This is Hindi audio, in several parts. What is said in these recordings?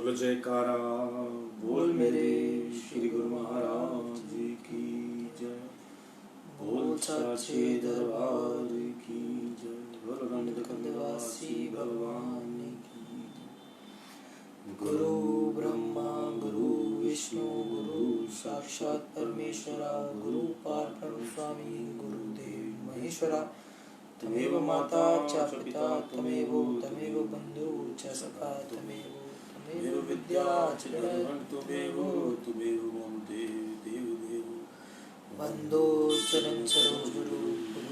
बोल जयकारा बोल मेरे श्री गुरु महाराज की जय। बोल साचे दरबार की जय। बोल नंदकंदवासी भगवान की जय। गुरु ब्रह्मा गुरु विष्णु गुरु साक्षात परमेश्वरा गुरु पारब्रह्म स्वामी गुरुदेव महेश्वरा। तमेव माता च पिता तमेव बंधु च सखा तमेव विद्या च जगत् तुमेव मम देव वंदो चरण सरोज गुरु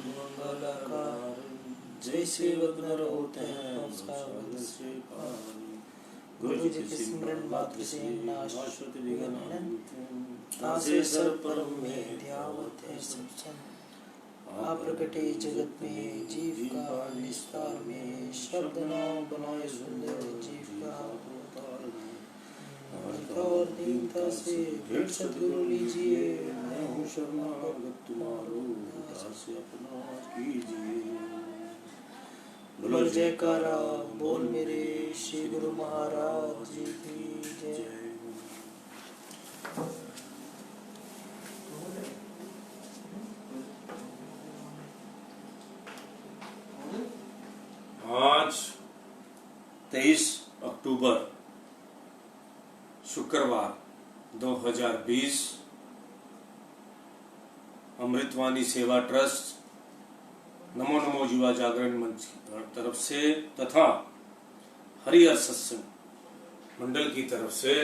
मंगलाकार। जैसे विघ्न होते हैं से गुरु जी के स्मरण मात्र से नाशवत विघ्न तासे सर्व परम में ध्यावत है सब आप प्रकटे जगत में जीव का निस्तार में शब्द नाम बनाए सुंदर जीव का और दीनता से भेंट सद्गुरु लीजिए। मैं हूँ शरणागत तुम्हारो दास अपना कीजिए। बोल जयकारा बोल मेरे श्री गुरु महाराज जी की जय। आज 23 अक्टूबर शुक्रवार 2020 अमृतवाणी सेवा ट्रस्ट नमो नमो युवा जागरण मंच की तरफ से तथा हरिहर सत्संग मंडल की तरफ से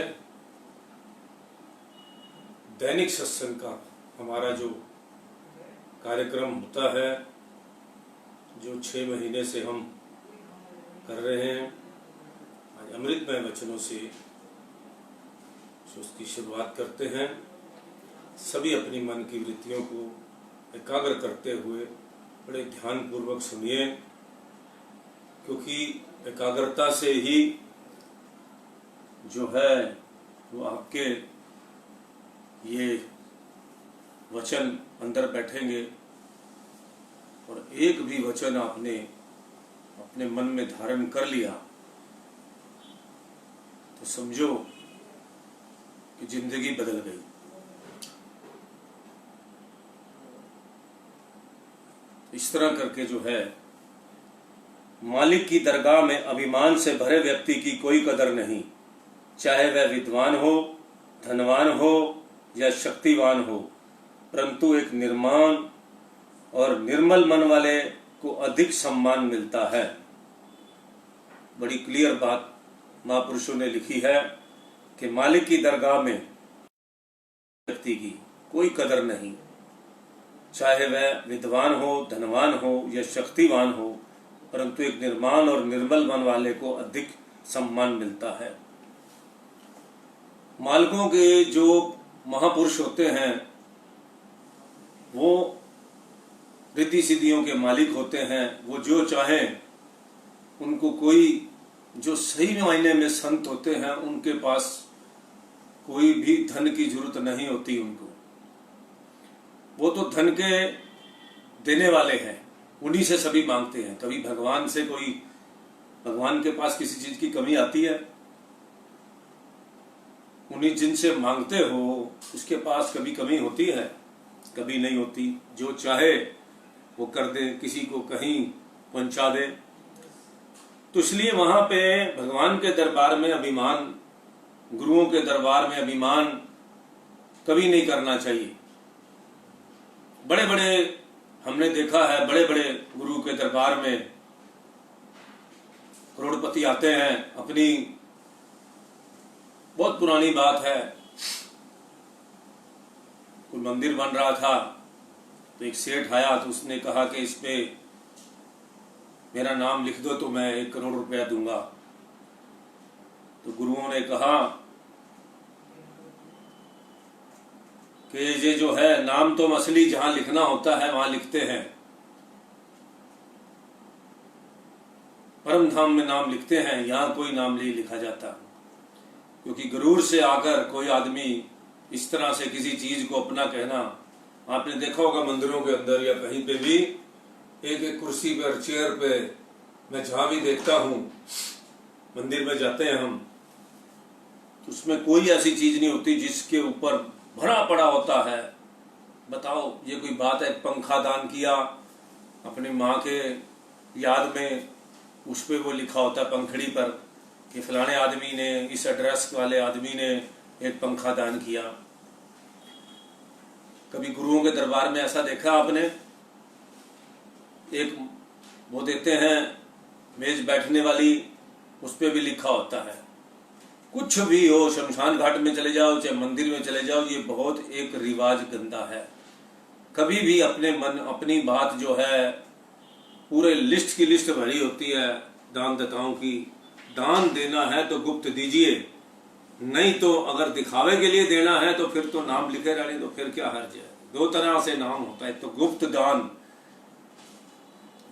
दैनिक सत्संग का हमारा जो कार्यक्रम होता है, जो 6 महीने से हम कर रहे हैं, आज अमृतमय वचनों से उसकी शुरुआत करते हैं। सभी अपनी मन की वृत्तियों को एकाग्र करते हुए बड़े ध्यान पूर्वक सुनिए, क्योंकि एकाग्रता से ही जो है वो आपके ये वचन अंदर बैठेंगे और एक भी वचन आपने अपने मन में धारण कर लिया तो समझो कि जिंदगी बदल गई। इस तरह करके जो है, मालिक की दरगाह में अभिमान से भरे व्यक्ति की कोई कदर नहीं, चाहे वह विद्वान हो, धनवान हो या शक्तिवान हो, परंतु एक निर्माण और निर्मल मन वाले को अधिक सम्मान मिलता है। बड़ी क्लियर बात महापुरुषों ने लिखी है कि मालिक की दरगाह में व्यक्ति की कोई कदर नहीं, चाहे वह विद्वान हो, धनवान हो या शक्तिवान हो, परंतु एक निर्माण और निर्मल मन वाले को अधिक सम्मान मिलता है। मालिकों के जो महापुरुष होते हैं वो रिद्धि सिद्धियों के मालिक होते हैं। वो जो चाहें उनको कोई, जो सही मायने में संत होते हैं उनके पास कोई भी धन की जरूरत नहीं होती उनको। वो तो धन के देने वाले हैं, उन्हीं से सभी मांगते हैं। कभी भगवान से कोई, भगवान के पास किसी चीज की कमी आती है? उन्हीं जिनसे मांगते हो उसके पास कभी कमी होती है? कभी नहीं होती। जो चाहे वो कर दे, किसी को कहीं पहुंचा दे। तो इसलिए वहां पे भगवान के दरबार में अभिमान, गुरुओं के दरबार में अभिमान कभी नहीं करना चाहिए। बड़े बड़े हमने देखा है, बड़े बड़े गुरु के दरबार में करोड़पति आते हैं। अपनी बहुत पुरानी बात है, कोई मंदिर बन रहा था तो एक सेठ आया तो उसने कहा कि इस पे मेरा नाम लिख दो तो मैं 1 करोड़ रुपया दूंगा। तो गुरुओं ने कहा कि ये जो है, नाम तो असली जहां लिखना होता है वहां लिखते हैं, परम धाम में नाम लिखते हैं, यहां कोई नाम नहीं लिखा जाता। क्योंकि गरूर से आकर कोई आदमी इस तरह से किसी चीज को अपना कहना, आपने देखा होगा मंदिरों के अंदर या कहीं पे भी एक एक कुर्सी पर, चेयर पे, मैं जहां भी देखता हूं मंदिर में जाते हैं हम, उसमें कोई ऐसी चीज नहीं होती जिसके ऊपर भरा पड़ा होता है। बताओ ये कोई बात है? पंखा दान किया अपनी माँ के याद में, उस पर वो लिखा होता है पंखड़ी पर कि फलाने आदमी ने, इस एड्रेस वाले आदमी ने एक पंखा दान किया। कभी गुरुओं के दरबार में ऐसा देखा आपने? एक वो देते हैं मेज बैठने वाली, उस पर भी लिखा होता है। कुछ भी हो, शमशान घाट में चले जाओ चाहे मंदिर में चले जाओ, ये बहुत एक रिवाज गंदा है। कभी भी अपने मन, अपनी बात जो है, पूरे लिस्ट की लिस्ट भरी होती है दान दाताओं की। दान देना है तो गुप्त दीजिए, नहीं तो अगर दिखावे के लिए देना है तो फिर तो नाम लिखे रहने दो, फिर क्या हर्ज है। दो तरह से नाम होता है, तो गुप्त दान,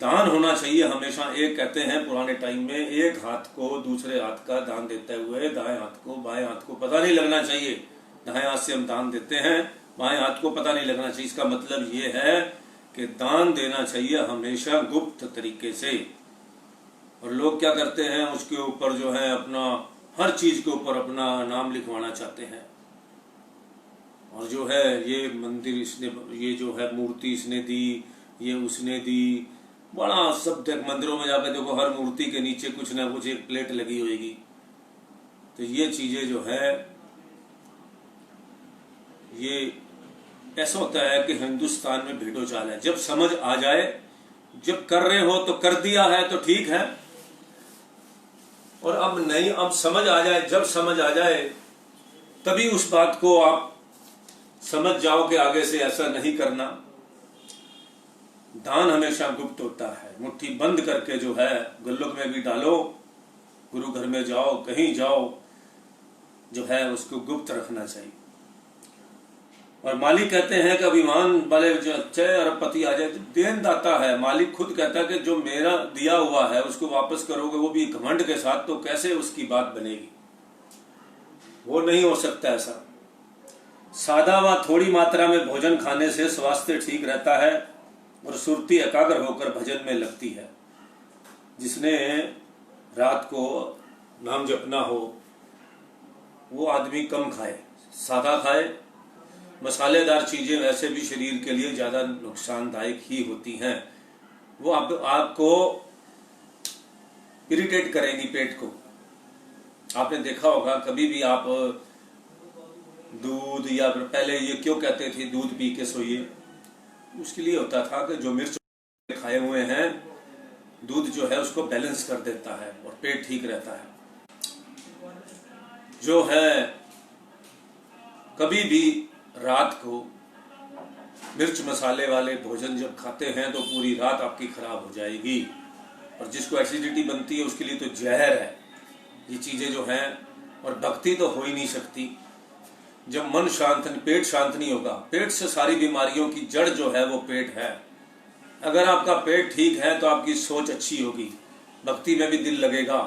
दान होना चाहिए हमेशा। एक कहते हैं पुराने टाइम में, एक हाथ को दूसरे हाथ का दान देते हुए दाएं हाथ को बाएं हाथ को पता नहीं लगना चाहिए। दाएं हाथ से हम दान देते हैं, बाएं हाथ को पता नहीं लगना चाहिए। इसका मतलब ये है कि दान देना चाहिए हमेशा गुप्त तरीके से। और लोग क्या करते हैं, उसके ऊपर जो है अपना, हर चीज के ऊपर अपना नाम लिखवाना चाहते हैं। और जो है ये मंदिर इसने, ये जो है मूर्ति इसने दी, ये उसने दी, बड़ा सब मंदिरों में जाकर देखो, हर मूर्ति के नीचे कुछ ना कुछ एक प्लेट लगी होगी। तो ये चीजें जो है, ये ऐसा होता है कि हिंदुस्तान में भेड़ो चाल है। जब समझ आ जाए, जब कर रहे हो तो कर दिया है तो ठीक है, और अब नहीं, अब समझ आ जाए, जब समझ आ जाए तभी उस बात को आप समझ जाओ कि आगे से ऐसा नहीं करना। दान हमेशा गुप्त होता है, मुट्ठी बंद करके जो है गुल्लक में भी डालो, गुरु घर में जाओ, कहीं जाओ, जो है उसको गुप्त रखना चाहिए। और मालिक कहते हैं कि अभिमान वाले जो अच्छे अरबपति आ जाए, तो देन दाता है। मालिक खुद कहता है कि जो मेरा दिया हुआ है उसको वापस करोगे, वो भी घमंड के साथ, तो कैसे उसकी बात बनेगी? वो नहीं हो सकता ऐसा। सादा व थोड़ी मात्रा में भोजन खाने से स्वास्थ्य ठीक रहता है और सुरती एकाग्र होकर भजन में लगती है। जिसने रात को नाम जपना हो वो आदमी कम खाए, सादा खाए। मसालेदार चीजें वैसे भी शरीर के लिए ज्यादा नुकसानदायक ही होती हैं। वो आपको इरिटेट करेंगी पेट को। आपने देखा होगा, कभी भी आप दूध, या पहले ये क्यों कहते थे दूध पी के सोइए, उसके लिए होता था कि जो मिर्च खाए हुए हैं, दूध जो है उसको बैलेंस कर देता है और पेट ठीक रहता है। जो है कभी भी रात को मिर्च मसाले वाले भोजन जब खाते हैं तो पूरी रात आपकी खराब हो जाएगी। और जिसको एसिडिटी बनती है उसके लिए तो जहर है ये चीजें जो हैं। और भक्ति तो हो ही नहीं सकती जब मन शांत, पेट शांत नहीं होगा। पेट से सारी बीमारियों की जड़ जो है वो पेट है। अगर आपका पेट ठीक है तो आपकी सोच अच्छी होगी, भक्ति में भी दिल लगेगा,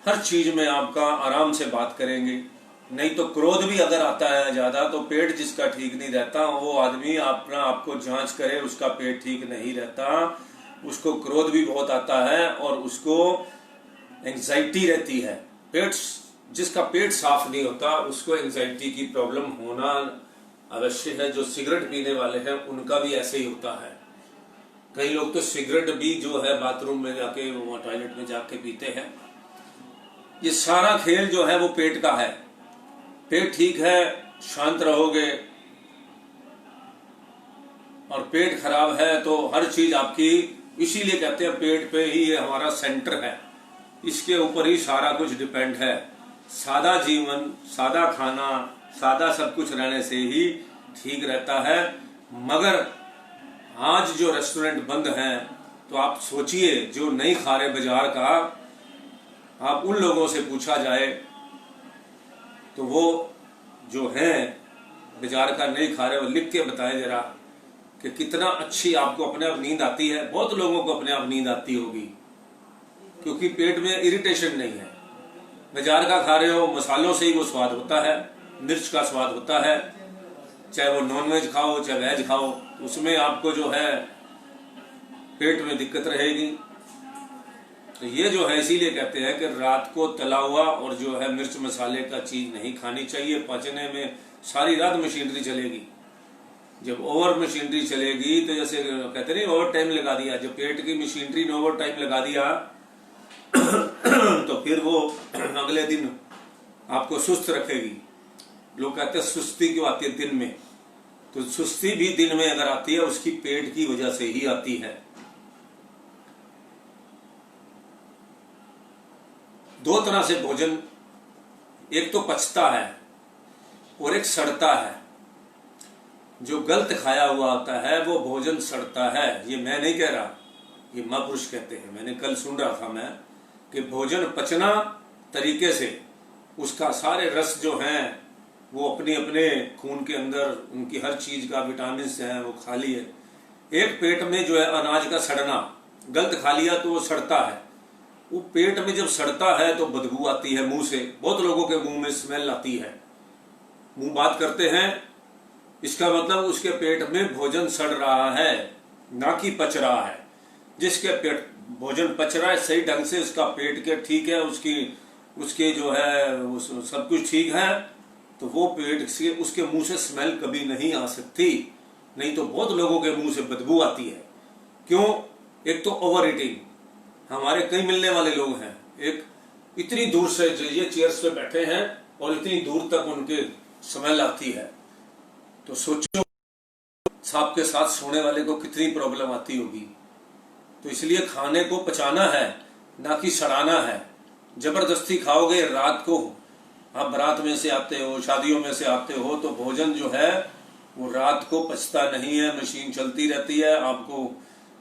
हर चीज में आपका आराम से बात करेंगे। नहीं तो क्रोध भी अगर आता है ज्यादा, तो पेट जिसका ठीक नहीं रहता वो आदमी अपना आपको जांच करे, उसका पेट ठीक नहीं रहता, उसको क्रोध भी बहुत आता है और उसको एंजाइटी रहती है। पेट, जिसका पेट साफ नहीं होता उसको एंजाइटी की प्रॉब्लम होना अवश्य है। जो सिगरेट पीने वाले हैं उनका भी ऐसे ही होता है। कई लोग तो सिगरेट भी जो है बाथरूम में जाके, वो टॉयलेट में जाके पीते हैं। ये सारा खेल जो है वो पेट का है। पेट ठीक है, शांत रहोगे, और पेट खराब है तो हर चीज आपकी, इसीलिए कहते हैं पेट पे ही ये हमारा सेंटर है, इसके ऊपर ही सारा कुछ डिपेंड है। सादा जीवन, सादा खाना, सादा सब कुछ रहने से ही ठीक रहता है। मगर आज जो रेस्टोरेंट बंद हैं, तो आप सोचिए जो नहीं खा रहे बाजार का, आप उन लोगों से पूछा जाए तो वो जो हैं बाजार का नहीं खा रहे, वो लिख के बताएं जरा कि कितना अच्छी आपको अपने आप नींद आती है। बहुत लोगों को अपने आप नींद आती होगी क्योंकि पेट में इरिटेशन नहीं है। बाजार का खा रहे हो, मसालों से ही वो स्वाद होता है, मिर्च का स्वाद होता है, चाहे वो नॉनवेज खाओ चाहे वेज खाओ, उसमें आपको जो है पेट में दिक्कत रहेगी। तो ये जो है इसीलिए कहते हैं कि रात को तला हुआ और जो है मिर्च मसाले का चीज नहीं खानी चाहिए। पचने में सारी रात मशीनरी चलेगी। जब ओवर मशीनरी चलेगी तो जैसे कहते नहीं ओवर टाइम लगा दिया, जब पेट की मशीनरी ने ओवर टाइम लगा दिया तो फिर वो अगले दिन आपको सुस्त रखेगी। लोग कहते हैं सुस्ती क्यों आती है दिन में, तो सुस्ती भी दिन में अगर आती है उसकी पेट की वजह से ही आती है। दो तरह से भोजन, एक तो पचता है और एक सड़ता है। जो गलत खाया हुआ होता है वो भोजन सड़ता है। ये मैं नहीं कह रहा, ये महापुरुष कहते हैं। मैंने कल सुन रहा था मैं कि भोजन पचना तरीके से, उसका सारे रस जो हैं वो अपने अपने खून के अंदर, उनकी हर चीज का विटामिन है वो खा लिए। एक पेट में जो है अनाज का सड़ना, गलत खा लिया तो वो सड़ता है। वो पेट में जब सड़ता है तो बदबू आती है मुंह से। बहुत लोगों के मुंह में स्मेल आती है, मुंह बात करते हैं, इसका मतलब उसके पेट में भोजन सड़ रहा है, ना कि पच रहा है। जिसके पेट भोजन पच रहा है सही ढंग से, उसका पेट के ठीक है, उसके जो है सब कुछ ठीक है, तो वो पेट से उसके मुंह से स्मेल कभी नहीं आ सकती। नहीं तो बहुत लोगों के मुंह से बदबू आती है। क्यों? एक तो ओवर ईटिंग। हमारे कई मिलने वाले लोग हैं, एक इतनी दूर से ये चेयर्स पे बैठे हैं और इतनी दूर तक उनके स्मेल आती है। तो सोचो सांप के साथ सोने वाले को कितनी प्रॉब्लम आती होगी। तो इसलिए खाने को पचाना है, ना कि सड़ाना है। जबरदस्ती खाओगे, रात को आप बारात में से आते हो, शादियों में से आते हो, तो भोजन जो है वो रात को पचता नहीं है, मशीन चलती रहती है, आपको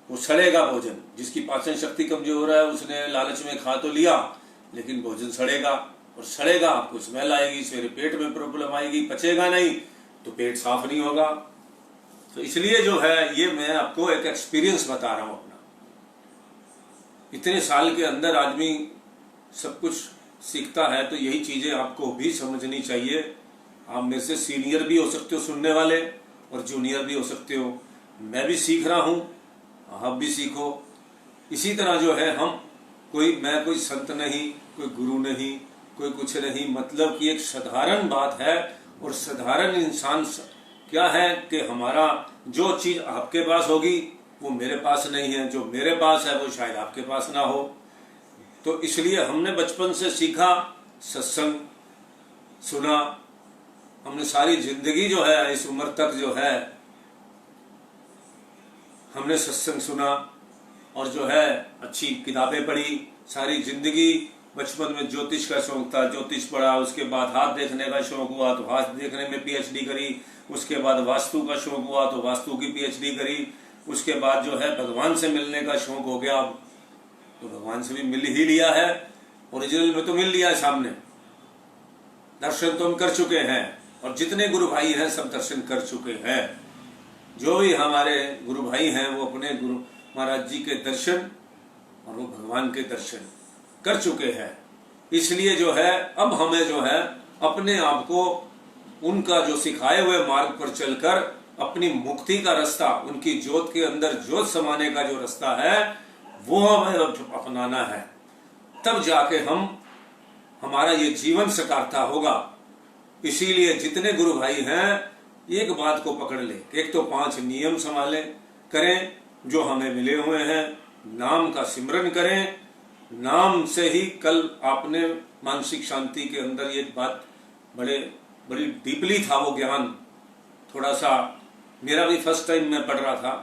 वो सड़ेगा भोजन। जिसकी पाचन शक्ति कमजोर है उसने लालच में खा तो लिया, लेकिन भोजन सड़ेगा और सड़ेगा, आपको स्मेल आएगी, सवेरे पेट में प्रॉब्लम आएगी, पचेगा नहीं तो पेट साफ नहीं होगा। तो इसलिए जो है ये मैं आपको एक एक्सपीरियंस बता रहा हूं अपना। इतने साल के अंदर आदमी सब कुछ सीखता है, तो यही चीजें आपको भी समझनी चाहिए। आप मेरे से सीनियर भी हो सकते हो सुनने वाले, और जूनियर भी हो सकते हो। मैं भी सीख रहा हूं, आप भी सीखो। इसी तरह जो है मैं कोई संत नहीं, कोई गुरु नहीं, कोई कुछ नहीं, मतलब कि एक साधारण बात है। और साधारण इंसान क्या है कि हमारा जो चीज आपके पास होगी वो मेरे पास नहीं है, जो मेरे पास है वो शायद आपके पास ना हो। तो इसलिए हमने बचपन से सीखा, सत्संग सुना, हमने सारी जिंदगी जो है इस उम्र तक जो है हमने सत्संग सुना और जो है अच्छी किताबें पढ़ी। सारी जिंदगी बचपन में ज्योतिष का शौक था, ज्योतिष पढ़ा, उसके बाद हाथ देखने का शौक हुआ तो हाथ देखने में पीएचडी करी, उसके बाद वास्तु का शौक हुआ तो वास्तु की पीएचडी करी, उसके बाद जो है भगवान से मिलने का शौक हो गया, तो भगवान से भी मिल ही लिया है, ओरिजिनल में तो मिल लिया है सामने, दर्शन तो हम कर चुके हैं। और जितने गुरु भाई हैं सब दर्शन कर चुके हैं। जो भी हमारे गुरु भाई हैं वो अपने गुरु महाराज जी के दर्शन और वो भगवान के दर्शन कर चुके हैं। इसलिए जो है अब हमें जो है अपने आप को उनका जो सिखाए हुए मार्ग पर चलकर अपनी मुक्ति का रास्ता, उनकी ज्योत के अंदर ज्योत समाने का जो रास्ता है वो हमें अपनाना है। तब जाके हमारा ये जीवन सकारता होगा। इसीलिए जितने गुरु भाई हैं एक बात को पकड़ ले, एक तो 5 नियम संभाले करें जो हमें मिले हुए हैं, नाम का सिमरन करें। नाम से ही कल आपने मानसिक शांति के अंदर ये बात बड़ी डीपली था वो ज्ञान, थोड़ा सा मेरा भी फर्स्ट टाइम मैं पढ़ रहा था,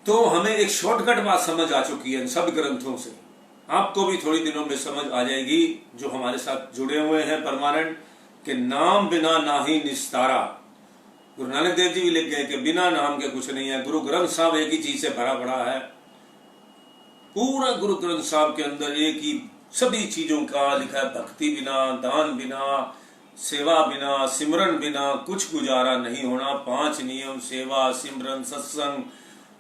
तो हमें एक शॉर्टकट बात समझ आ चुकी है इन सब ग्रंथों से। आपको भी थोड़ी दिनों में समझ आ जाएगी जो हमारे साथ जुड़े हुए हैं परमानेंट, कि नाम बिना नाही निस्तारा। गुरु नानक देव जी भी लिख गए कि बिना नाम के कुछ नहीं है। गुरु ग्रंथ साहब एक ही चीज से भरा पड़ा है। पूरा गुरु ग्रंथ साहब के अंदर एक ही सभी चीजों का लिखा है। भक्ति बिना, दान बिना, सेवा बिना, सिमरन बिना कुछ गुजारा नहीं होना। 5 नियम, सेवा, सिमरन, सत्संग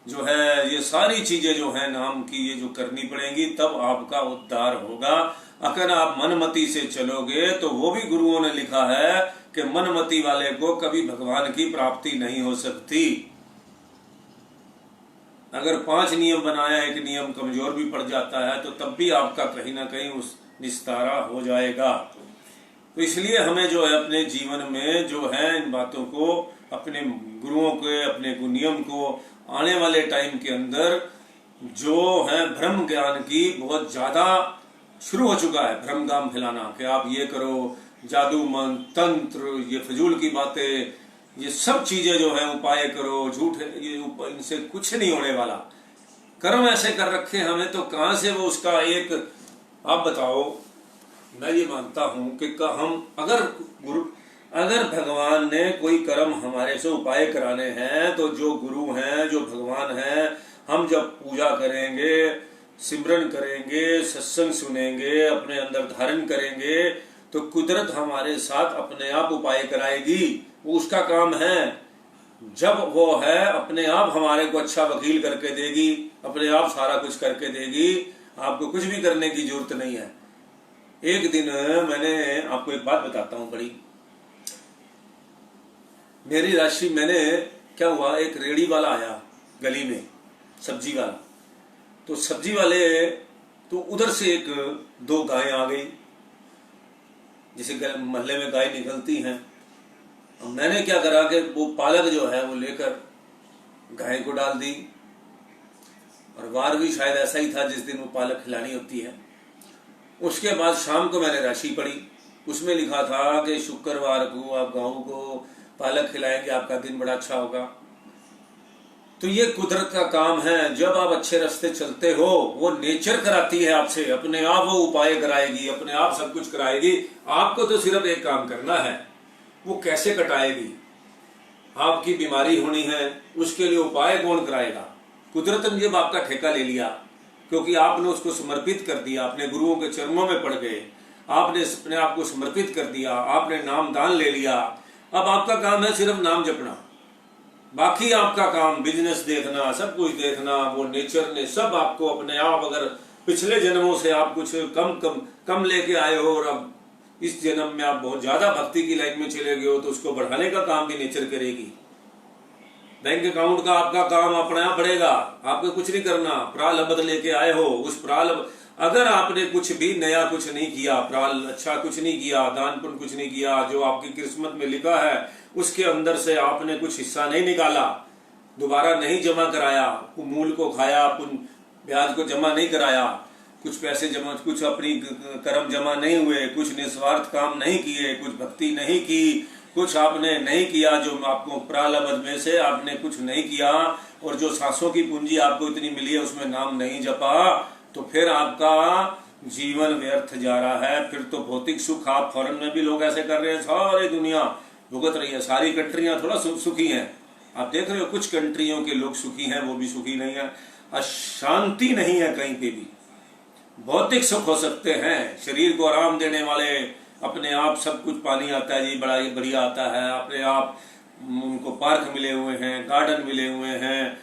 जो है, ये सारी चीजें जो है नाम की ये जो करनी पड़ेंगी, तब आपका उद्धार होगा। अगर आप मनमति से चलोगे तो वो भी गुरुओं ने लिखा है कि मनमति वाले को कभी भगवान की प्राप्ति नहीं हो सकती। अगर 5 नियम बनाया, एक नियम कमजोर भी पड़ जाता है तो तब भी आपका कहीं ना कहीं उस निस्तारा हो जाएगा। तो इसलिए हमें जो है अपने जीवन में जो है इन बातों को, अपने गुरुओं के, अपने नियम को आने वाले टाइम के अंदर जो है ब्रह्म ज्ञान की बहुत ज्यादा शुरू हो चुका है भ्रम गाम फैलाना कि आप ये करो, जादू मंत्र तंत्र, ये फजूल की बातें, ये सब चीजें जो है उपाय करो, झूठ, ये इनसे कुछ नहीं होने वाला। कर्म ऐसे कर रखे हमें, तो कहां से वो उसका एक, आप बताओ। मैं ये मानता हूं कि हम अगर भगवान ने कोई कर्म हमारे से उपाय कराने हैं तो जो गुरु हैं, जो भगवान हैं, हम जब पूजा करेंगे, सिमरन करेंगे, सत्संग सुनेंगे, अपने अंदर धारण करेंगे, तो कुदरत हमारे साथ अपने आप उपाय कराएगी। वो उसका काम है। जब वो है अपने आप हमारे को अच्छा वकील करके देगी, अपने आप सारा कुछ करके देगी, आपको कुछ भी करने की जरूरत नहीं है। एक दिन मैंने आपको एक बात बताता हूं बड़ी, मेरी राशि, मैंने क्या हुआ, एक रेड़ी वाला आया गली में, सब्जी वाला, तो सब्जी वाले, तो उधर से एक 2 गायें आ गई, जैसे मोहल्ले में गाय निकलती हैं। मैंने क्या करा कि वो पालक जो है वो लेकर गाय को डाल दी, और वार भी शायद ऐसा ही था जिस दिन वो पालक खिलानी होती है। उसके बाद शाम को मैंने राशि पढ़ी, उसमें लिखा था कि शुक्रवार को आप गाँव को पालक खिलाएंगे, आपका दिन बड़ा अच्छा होगा। तो ये कुदरत का काम है। जब आप अच्छे रास्ते चलते हो, वो नेचर कराती है आपसे, अपने आप वो उपाय कराएगी, अपने आप सब कुछ कराएगी। आपको तो सिर्फ एक काम करना है, वो कैसे कटाएगी। आपकी बीमारी होनी है, उसके लिए उपाय कौन कराएगा? कुदरत ने जब आपका ठेका ले लिया, क्योंकि आपने उसको समर्पित कर दिया, अपने गुरुओं के चरणों में पड़ गए, आपने अपने आप को समर्पित कर दिया, आपने नाम दान ले लिया। अब आपका काम है सिर्फ नाम जपना, बाकी आपका काम बिजनेस देखना, सब कुछ देखना, वो नेचर ने सब आपको अपने आप, अगर पिछले जन्मों से आप कुछ कम लेके आए हो और अब इस जन्म में आप बहुत ज्यादा भक्ति की लाइन में चले गए हो, तो उसको बढ़ाने का काम भी नेचर करेगी। बैंक अकाउंट का आपका काम अपने आप बढ़ेगा, आपको कुछ नहीं करना। प्रारब्ध लेके आए हो, उस प्रारब्ध, अगर आपने कुछ भी नया कुछ नहीं किया, अच्छा कुछ नहीं किया, दान पुण्य कुछ नहीं किया, जो आपकी किस्मत में लिखा है उसके अंदर से आपने कुछ हिस्सा नहीं निकाला, दोबारा नहीं जमा कराया, मूल को खाया, ब्याज को जमा नहीं कराया, कुछ पैसे जमा, कुछ अपनी कर्म जमा नहीं हुए, कुछ निस्वार्थ काम नहीं किए, कुछ भक्ति नहीं की, कुछ आपने नहीं किया, जो आपको प्रारब्ध में से आपने कुछ नहीं किया, और जो सांसों की पूंजी आपको इतनी मिली है उसमें नाम नहीं जपा, तो फिर आपका जीवन व्यर्थ जा रहा है। फिर तो भौतिक सुख, आप फॉरेन में भी लोग ऐसे कर रहे हैं, सारी दुनिया भुगत रही है, सारी कंट्रियां थोड़ा सुखी हैं। आप देख रहे हो कुछ कंट्रियों के लोग सुखी हैं, वो भी सुखी नहीं है। अशांति नहीं है कहीं पे भी। भौतिक सुख हो सकते हैं, शरीर को आराम देने वाले, अपने आप सब कुछ, पानी आता है जी, बड़ा बढ़िया आता है, अपने आप उनको पार्क मिले हुए हैं, गार्डन मिले हुए हैं,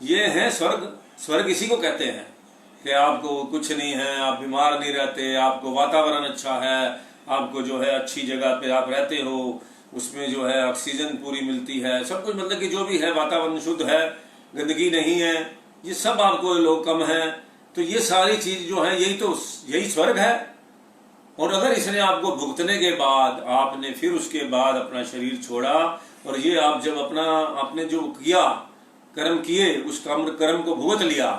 ये है स्वर्ग। स्वर्ग इसी को कहते हैं कि आपको कुछ नहीं है, आप बीमार नहीं रहते, आपको वातावरण अच्छा है, आपको जो है अच्छी जगह पे आप रहते हो, उसमें जो है ऑक्सीजन पूरी मिलती है, सब कुछ, मतलब कि जो भी है वातावरण शुद्ध है, गंदगी नहीं है, ये सब आपको लोग कम है। तो ये सारी चीज जो है, यही स्वर्ग है। और अगर इसने आपको भुगतने के बाद, आपने फिर उसके बाद अपना शरीर छोड़ा, और ये आप जब आपने जो किया, कर्म किए, उस कर्म को भुगत लिया,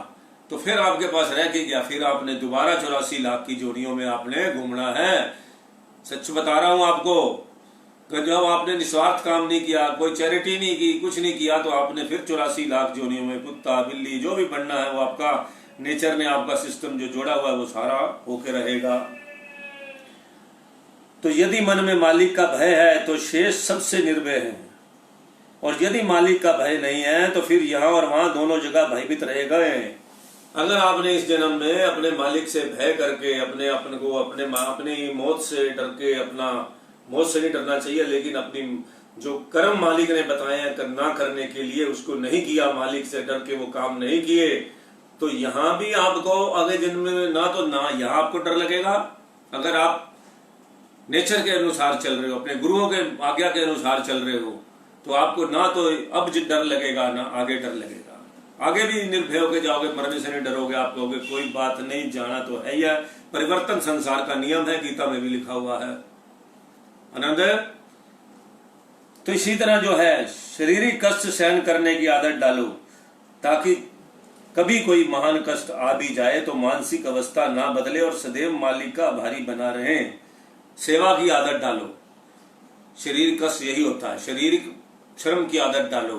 तो फिर आपके पास रह के गया, फिर आपने दोबारा 84 लाख की जोड़ियों में आपने घूमना है। सच बता रहा हूं आपको, जब आपने निस्वार्थ काम नहीं किया, कोई चैरिटी नहीं की, कुछ नहीं किया, तो आपने फिर 84 लाख जोड़ियों में कुत्ता बिल्ली जो भी बनना है, वो आपका नेचर ने, आपका सिस्टम जो जोड़ा हुआ है वो सारा होके रहेगा। तो यदि मन में मालिक का भय है तो शेष सबसे निर्भय है, और यदि मालिक का भय नहीं है तो फिर यहाँ और वहां दोनों जगह भयभीत रह गए। अगर आपने इस जन्म में अपने मालिक से भय करके, अपनी मौत से डर के, अपना मौत से नहीं डरना चाहिए, लेकिन अपनी जो कर्म मालिक ने बताए हैं ना करने के लिए, उसको नहीं किया, मालिक से डर के वो काम नहीं किए, तो यहाँ भी आपको अगले जन्म में ना यहाँ आपको डर लगेगा। अगर आप नेचर के अनुसार चल रहे हो, अपने गुरुओं के आज्ञा के अनुसार चल रहे हो, तो आपको ना तो अब डर लगेगा, ना आगे डर लगेगा। आगे भी निर्भय होकर जाओगे, मरने से नहीं डरोगे। आप कहोगे कोई बात नहीं, जाना तो है ही है, परिवर्तन संसार का नियम है, गीता में भी लिखा हुआ है। आनंद। तो इसी तरह जो है शारीरिक कष्ट सहन करने की आदत डालो, ताकि कभी कोई महान कष्ट आ भी जाए तो मानसिक अवस्था ना बदले और सदैव मालिक का आभारी बना रहे। सेवा की आदत डालो, शारीरिक कष्ट यही होता है। शारीरिक श्रम की आदत डालो,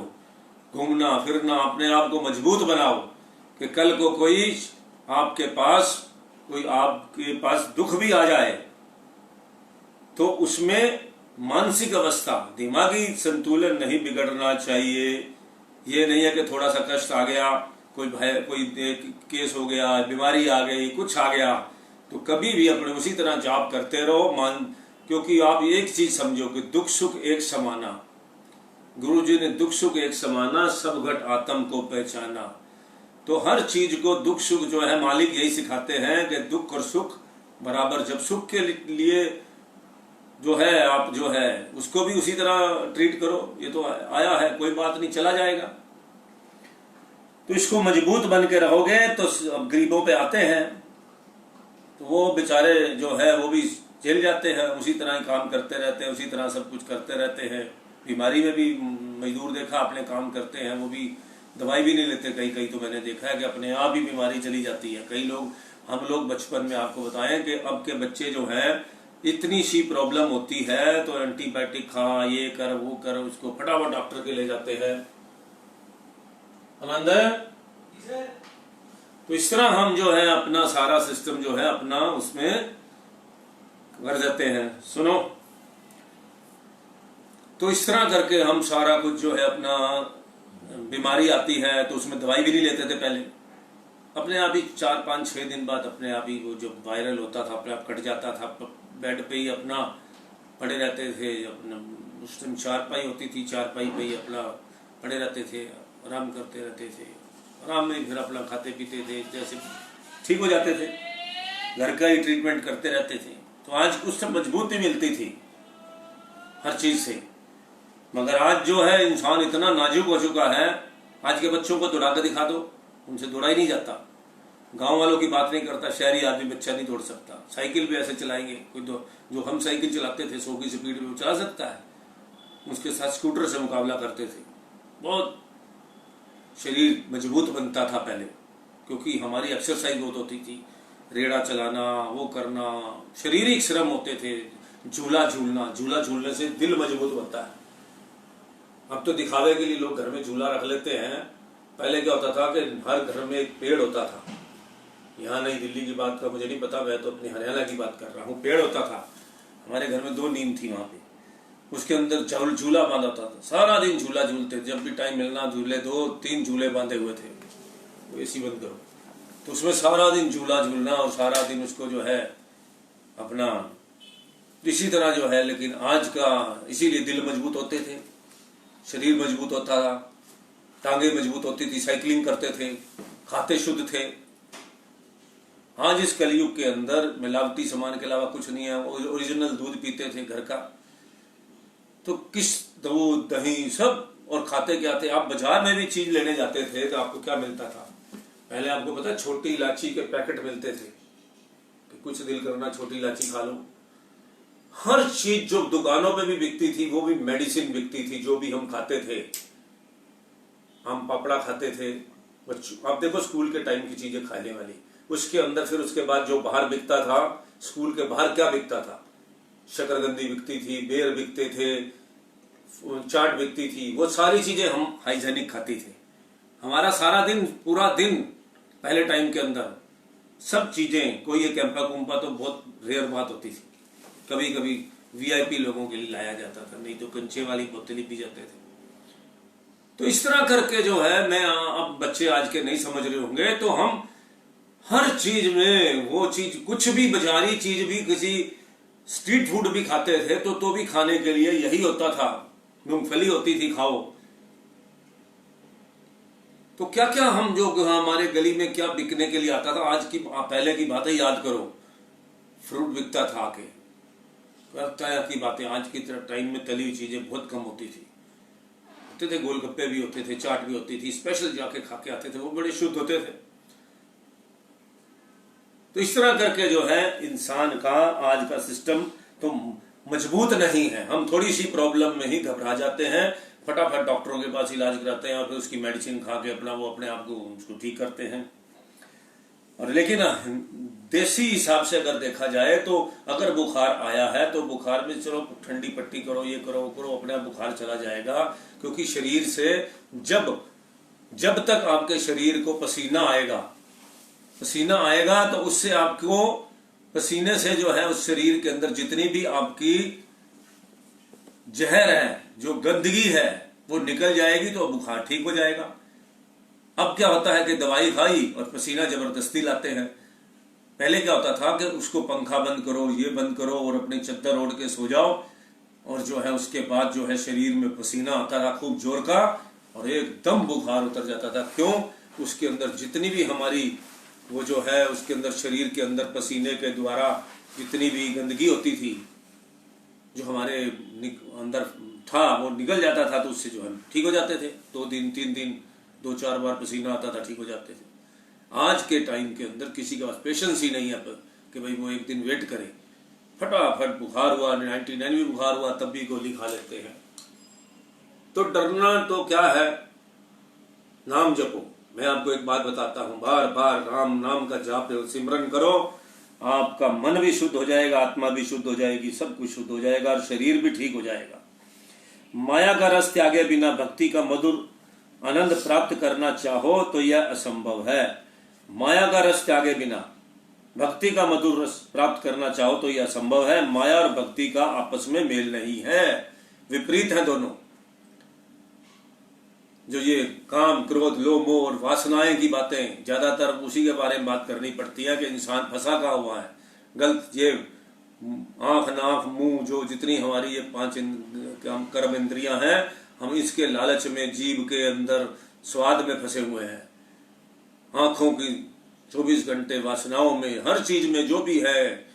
घूमना फिरना, अपने आप को मजबूत बनाओ कि कल को कोई आपके पास दुख भी आ जाए तो उसमें मानसिक अवस्था, दिमागी संतुलन नहीं बिगड़ना चाहिए। ये नहीं है कि थोड़ा सा कष्ट आ गया, कोई केस हो गया, बीमारी आ गई, कुछ आ गया, तो कभी भी अपने उसी तरह जाप करते रहो। क्योंकि आप एक चीज समझो कि दुख सुख एक समाना, गुरु जी ने दुख सुख एक समाना, सब घट आत्म को पहचाना। तो हर चीज को दुख सुख जो है मालिक यही सिखाते हैं कि दुख और सुख बराबर। जब सुख के लिए जो है आप जो है उसको भी उसी तरह ट्रीट करो, ये तो आया है, कोई बात नहीं, चला जाएगा। तो इसको मजबूत बन के रहोगे। तो अब गरीबों पे आते हैं तो वो बेचारे जो है वो भी झेल जाते हैं, उसी तरह ही काम करते रहते हैं, उसी तरह सब कुछ करते रहते हैं। बीमारी में भी मजदूर देखा आपने, काम करते हैं, वो भी दवाई भी नहीं लेते। कहीं कहीं तो मैंने देखा है कि अपने आप ही बीमारी चली जाती है। कई लोग, हम लोग बचपन में आपको बताएं कि अब के बच्चे जो हैं इतनी सी प्रॉब्लम होती है तो एंटीबायोटिक खा, ये कर वो कर, उसको फटाफट डॉक्टर के ले जाते हैं। आनंद है। तो इस तरह हम जो है अपना सारा सिस्टम जो है अपना उसमें कर जाते हैं। सुनो, तो इस तरह करके हम सारा कुछ जो है अपना, बीमारी आती है तो उसमें दवाई भी नहीं लेते थे पहले, अपने आप ही 4-5-6 दिन बाद अपने आप ही वो जो वायरल होता था अपने आप कट जाता था। बेड पे ही अपना पड़े रहते थे, अपना उस दिन चारपाई होती थी, चारपाई पे ही अपना पड़े रहते थे, आराम करते रहते थे। आराम में फिर अपना खाते पीते थे, जैसे ठीक हो जाते थे, घर का ही ट्रीटमेंट करते रहते थे। तो आज उस समय मजबूती मिलती थी हर चीज से। मगर आज जो है इंसान इतना नाजुक हो चुका है, आज के बच्चों को दौड़ा के दिखा दो, उनसे दौड़ा ही नहीं जाता। गांव वालों की बात नहीं करता, शहरी आदमी बच्चा नहीं दौड़ सकता। साइकिल भी ऐसे चलाएंगे, कोई जो हम साइकिल चलाते थे 100 की स्पीड में, वो चला सकता है, उसके साथ स्कूटर से मुकाबला करते थे। बहुत शरीर मजबूत बनता था पहले, क्योंकि हमारी एक्सरसाइज बहुत होती थी, रेड़ा चलाना, वो करना, शारीरिक श्रम होते थे, झूला झूलना। झूला झूलने से दिल मजबूत बनता है। अब तो दिखावे के लिए लोग घर में झूला रख लेते हैं। पहले क्या होता था कि हर घर में एक पेड़ होता था। यहाँ नहीं, दिल्ली की बात का मुझे नहीं पता, मैं तो अपनी हरियाणा की बात कर रहा हूँ। पेड़ होता था हमारे घर में, 2 नीम थी वहां पे, उसके अंदर झूला बांधा होता था। सारा दिन झूला झूलते, जब भी टाइम मिलना झूले, 2-3 झूले बांधे हुए थे। वो एसी बंद करो, तो उसमें सारा दिन झूला झूलना और सारा दिन उसको जो है अपना इसी तरह जो है। लेकिन आज का इसीलिए दिल मजबूत होते थे, शरीर मजबूत होता था, टांगे मजबूत होती थी, साइकिलिंग करते थे, खाते शुद्ध थे। आज इस कलयुग के अंदर मिलावटी सामान के अलावा कुछ नहीं है। ओरिजिनल दूध पीते थे घर का, तो किस दूध दही सब, और खाते क्या थे। आप बाजार में भी चीज लेने जाते थे तो आपको क्या मिलता था पहले, आपको पता है, छोटी इलायची के पैकेट मिलते थे कि कुछ दिल करना छोटी इलायची खा लो। हर चीज जो दुकानों पे भी बिकती थी वो भी मेडिसिन बिकती थी। जो भी हम खाते थे, हम पापड़ा खाते थे, आप देखो स्कूल के टाइम की चीजें खाने वाली, उसके अंदर फिर उसके बाद जो बाहर बिकता था, स्कूल के बाहर क्या बिकता था, शकरकंदी बिकती थी, बेर बिकते थे, चाट बिकती थी। वो सारी चीजें हम हाइजेनिक खाते थे। हमारा सारा दिन, पूरा दिन पहले टाइम के अंदर सब चीजें, कोई ये कैंपा कुंपा तो बहुत रेयर बात होती थी, कभी कभी वीआईपी लोगों के लिए लाया जाता था, नहीं तो कंचे वाली बोतल ही पी जाते थे। तो इस तरह करके जो है, मैं अब बच्चे आज के नहीं समझ रहे होंगे, तो हम हर चीज में वो चीज, कुछ भी बाजारी चीज भी, किसी स्ट्रीट फूड भी खाते थे तो भी खाने के लिए यही होता था, मूंगफली होती थी, खाओ। तो क्या क्या हम जो हमारे गली में क्या बिकने के लिए आता था, आज की पहले की बातें याद करो, फ्रूट बिकता था आके, तरह की बातें। आज की तरह टाइम में तली हुई चीजें बहुत कम होती थी। होते थे, गोलगप्पे भी होते थे, चाट भी होती थी, स्पेशल जाके खा के आते थे, वो बड़े शुद्ध होते थे। तो इस तरह करके जो है इंसान का आज का सिस्टम तो मजबूत नहीं है। हम थोड़ी सी प्रॉब्लम में ही घबरा जाते हैं, फटाफट डॉक्टरों के पास इलाज कराते हैं और फिर उसकी मेडिसिन खा के अपना वो अपने आप को उसको ठीक करते हैं। और लेकिन देसी हिसाब से अगर देखा जाए तो अगर बुखार आया है तो बुखार में चलो ठंडी पट्टी करो, ये करो वो करो, अपने आप बुखार चला जाएगा। क्योंकि शरीर से जब तक आपके शरीर को पसीना आएगा तो उससे आपको पसीने से जो है उस शरीर के अंदर जितनी भी आपकी जहर है, जो गंदगी है, वो निकल जाएगी तो बुखार ठीक हो जाएगा। अब क्या होता है कि दवाई खाई और पसीना जबरदस्ती लाते हैं। पहले क्या होता था कि उसको पंखा बंद करो, ये बंद करो और अपनी चद्दर ओढ़ के सो जाओ, और जो है उसके बाद जो है शरीर में पसीना आता था खूब जोर का और एकदम बुखार उतर जाता था। क्यों? उसके अंदर जितनी भी हमारी वो जो है उसके अंदर शरीर के अंदर पसीने के द्वारा जितनी भी गंदगी होती थी, जो हमारे अंदर था, वो निकल जाता था, तो उससे जो है ठीक हो जाते थे। 2 दिन 3 दिन 2-4 बार पसीना आता था, ठीक हो जाते थे। आज के टाइम के अंदर किसी के पास पेशेंस ही नहीं है कि भाई वो एक दिन वेट करे। फटाफट बुखार हुआ, 99 भी बुखार हुआ तब भी गोली खा लेते हैं। तो डरना तो क्या है, नाम जपो। मैं आपको एक बात बताता हूं, बार बार राम नाम का जाप सिमरन करो, आपका मन भी शुद्ध हो जाएगा, आत्मा भी शुद्ध हो जाएगी, सब कुछ शुद्ध हो जाएगा और शरीर भी ठीक हो जाएगा। माया का रस त्यागे बिना भक्ति का मधुर आनंद प्राप्त करना चाहो तो यह असंभव है। माया का रस त्यागे बिना भक्ति का मधुर रस प्राप्त करना चाहो तो यह असंभव है। माया और भक्ति का आपस में मेल नहीं है, विपरीत है दोनों। जो ये काम, क्रोध, लोभ, मोह और वासनाएं की बातें, ज्यादातर उसी के बारे में बात करनी पड़ती है कि इंसान फंसा कहाँ हुआ है। गलत ये आंख, नाक, मुंह, जो जितनी हमारी ये 5 कर्म इंद्रियां हैं, हम इसके लालच में, जीभ के अंदर स्वाद में फंसे हुए हैं। आंखों की 24 घंटे वासनाओं में, हर चीज में जो भी है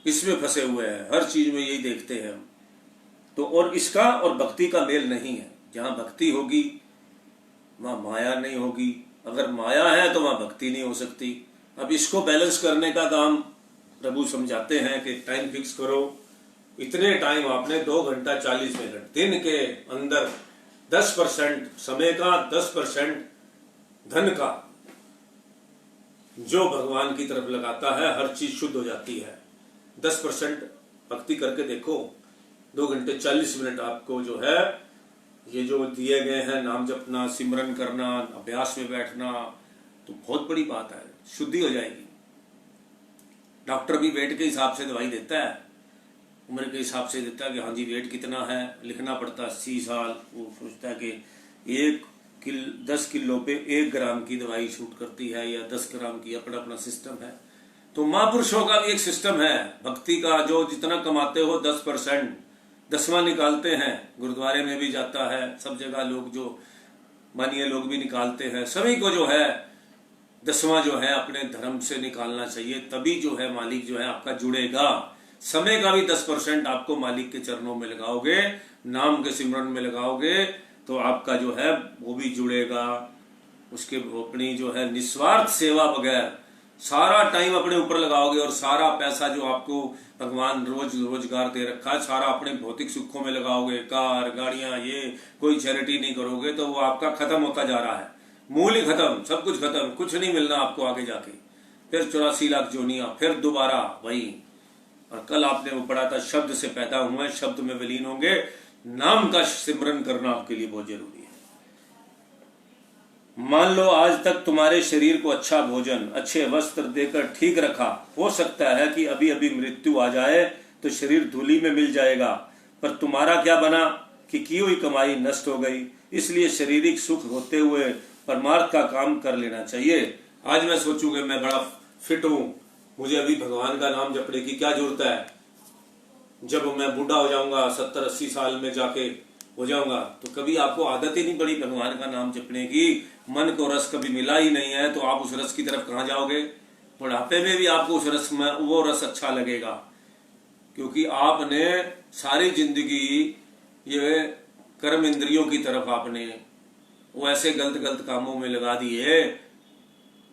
इसमें फंसे हुए हैं, हर चीज में यही देखते हैं हम। तो और इसका और भक्ति का मेल नहीं है। जहां भक्ति होगी वहां माया नहीं होगी, अगर माया है तो वहां भक्ति नहीं हो सकती। अब इसको बैलेंस करने का काम प्रभु समझाते हैं कि टाइम फिक्स करो, इतने टाइम आपने 2 घंटा 40 मिनट दिन के अंदर 10% समय का, 10% धन का जो भगवान की तरफ लगाता है, हर चीज शुद्ध हो जाती है। 10% भक्ति करके देखो, 2 घंटे 40 मिनट आपको जो है ये जो दिए गए हैं, नाम जपना, सिमरन करना, अभ्यास में बैठना, तो बहुत बड़ी बात है, शुद्धि हो जाएगी। डॉक्टर भी वेट के हिसाब से दवाई देता है, उम्र के हिसाब से देता है कि हाँ जी वेट कितना है, लिखना पड़ता है 80 साल। वो सोचता है कि 10 किलो पे 1 ग्राम की दवाई शूट करती है या 10 ग्राम की, अपना अपना सिस्टम है। तो महापुरुषों का भी एक सिस्टम है भक्ति का, जो जितना कमाते हो 10% 10वां निकालते हैं। गुरुद्वारे में भी जाता है, सब जगह लोग जो मानिए लोग भी निकालते हैं। सभी को जो है 10वां जो है अपने धर्म से निकालना चाहिए, तभी जो है मालिक जो है आपका जुड़ेगा। समय का भी 10% आपको मालिक के चरणों में लगाओगे, नाम के सिमरन में लगाओगे, तो आपका जो है वो भी जुड़ेगा। उसके अपनी जो है निस्वार्थ सेवा बगैर सारा टाइम अपने ऊपर लगाओगे और सारा पैसा जो आपको भगवान रोजगार दे रखा है सारा अपने भौतिक सुखों में लगाओगे, कार, गाड़ियां, ये कोई चैरिटी नहीं करोगे, तो वो आपका खत्म होता जा रहा है। मूल ही खत्म, सब कुछ खत्म, कुछ नहीं मिलना आपको आगे जाके। फिर 84 लाख जोनियां, फिर दोबारा वही। और कल आपने वो पढ़ा था, शब्द से पैदा हुए शब्द में विलीन होंगे। नाम का सिमरन करना आपके लिए बहुत जरूरी है। मान लो आज तक तुम्हारे शरीर को अच्छा भोजन, अच्छे वस्त्र देकर ठीक रखा, हो सकता है कि अभी अभी मृत्यु आ जाए तो शरीर धूली में मिल जाएगा, पर तुम्हारा क्या बना कि की हुई कमाई नष्ट हो गई। इसलिए शारीरिक सुख होते हुए परमार्थ का काम कर लेना चाहिए। आज मैं सोचूंगा मैं बड़ा फिट हूं, मुझे अभी भगवान का नाम जपने की क्या जरूरत है, जब मैं बूढ़ा हो जाऊंगा 70-80 साल में जाके हो जाऊंगा, तो कभी आपको आदत ही नहीं पड़ी भगवान का नाम जपने की, मन को रस कभी मिला ही नहीं है, तो आप उस रस की तरफ कहां जाओगे। बुढ़ापे में भी आपको उस रस में वो रस अच्छा लगेगा, क्योंकि आपने सारी जिंदगी ये कर्म इंद्रियों की तरफ आपने वो ऐसे गलत गलत कामों में लगा दिए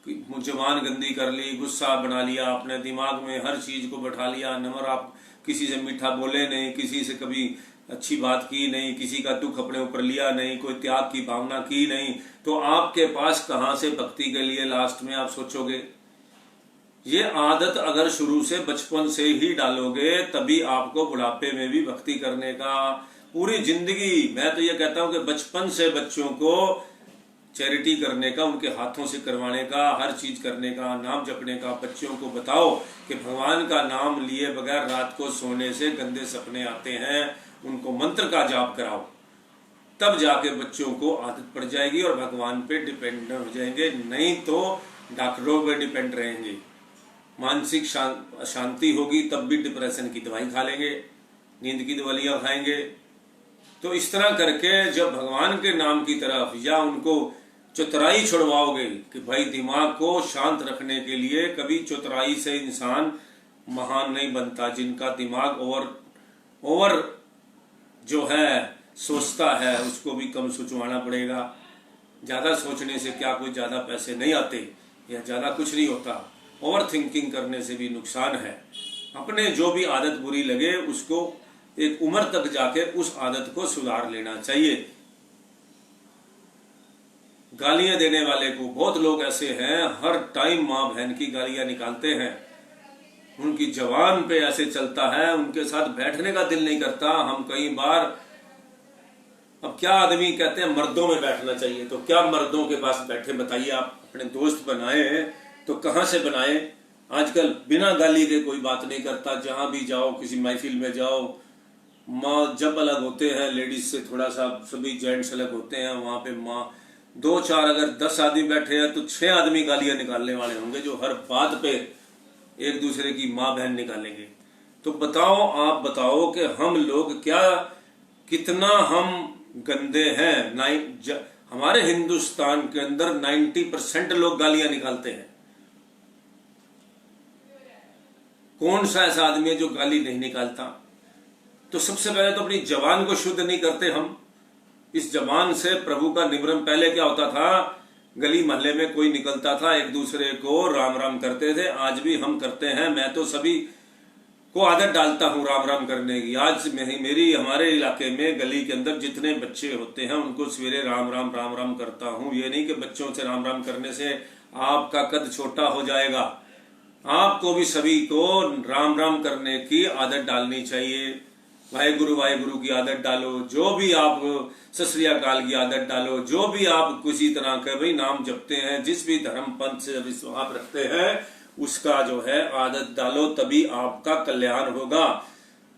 कि जुबान गंदी कर ली, गुस्सा बना लिया, अपने दिमाग में हर चीज को बैठा लिया। नंबर आप किसी से मीठा बोले नहीं, किसी से कभी अच्छी बात की नहीं, किसी का दुख अपने ऊपर लिया नहीं, कोई त्याग की भावना की नहीं, तो आपके पास कहां से भक्ति के लिए लास्ट में आप सोचोगे। ये आदत अगर शुरू से बचपन से ही डालोगे तभी आपको बुढ़ापे में भी भक्ति करने का, पूरी जिंदगी, मैं तो ये कहता हूं कि बचपन से बच्चों को चैरिटी करने का, उनके हाथों से करवाने का, हर चीज करने का, नाम जपने का। बच्चों को बताओ कि भगवान का नाम लिए बगैर रात को सोने से गंदे सपने आते हैं, उनको मंत्र का जाप कराओ, तब जाके बच्चों को आदत पड़ जाएगी और भगवान पे डिपेंड हो जाएंगे, नहीं तो डॉक्टरों पे डिपेंड रहेंगे। मानसिक अशांति होगी तब भी डिप्रेशन की दवाई खा लेंगे, नींद की दवाइयां खाएंगे। तो इस तरह करके जब भगवान के नाम की तरफ या उनको चतुराई छुड़वाओगे कि भाई दिमाग को शांत रखने के लिए, कभी चतुराई से इंसान महान नहीं बनता। जिनका दिमाग ओवर जो है सोचता है उसको भी कम सोचवाना पड़ेगा। ज्यादा सोचने से क्या कोई ज्यादा पैसे नहीं आते या ज्यादा कुछ नहीं होता। ओवर थिंकिंग करने से भी नुकसान है। अपने जो भी आदत बुरी लगे उसको एक उम्र तक जाके उस आदत को सुधार लेना चाहिए। गालियां देने वाले को, बहुत लोग ऐसे हैं हर टाइम माँ बहन की गालियां निकालते हैं, उनकी जवान पे ऐसे चलता है, उनके साथ बैठने का दिल नहीं करता। हम कई बार, अब क्या आदमी कहते हैं मर्दों में बैठना चाहिए, तो क्या मर्दों के पास बैठे बताइए। आप अपने दोस्त बनाए तो कहां से बनाए। आजकल बिना गाली के कोई बात नहीं करता। जहां भी जाओ, किसी महफिल में जाओ, माँ जब अलग होते हैं लेडीज से, थोड़ा सा सभी जेंट्स अलग होते हैं, वहां पे माँ 2-4 अगर 10 आदमी बैठे हैं तो 6 आदमी गालियां निकालने वाले होंगे, जो हर बात पे एक दूसरे की माँ बहन निकालेंगे। तो बताओ, आप बताओ कि हम लोग क्या, कितना हम गंदे हैं। हमारे हिंदुस्तान के अंदर 90% लोग गालियां निकालते हैं। कौन सा ऐसा आदमी है जो गाली नहीं निकालता। तो सबसे पहले तो अपनी जबान को शुद्ध नहीं करते हम। इस जबान से प्रभु का निमरन, पहले क्या होता था, गली मोहल्ले में कोई निकलता था एक दूसरे को राम राम करते थे। आज भी हम करते हैं। मैं तो सभी को आदत डालता हूं राम राम करने की। आज मेरी हमारे इलाके में गली के अंदर जितने बच्चे होते हैं उनको सवेरे राम राम करता हूं। ये नहीं कि बच्चों से राम राम करने से आपका कद छोटा हो जाएगा। आपको भी सभी को राम राम करने की आदत डालनी चाहिए। वाहेगुरु की आदत डालो, जो भी आप सत श्री अकाल की आदत डालो, जो भी आप किसी तरह के भाई नाम जपते हैं, जिस भी धर्म पंथ से विश्वास रखते हैं, उसका जो है आदत डालो, तभी आपका कल्याण होगा।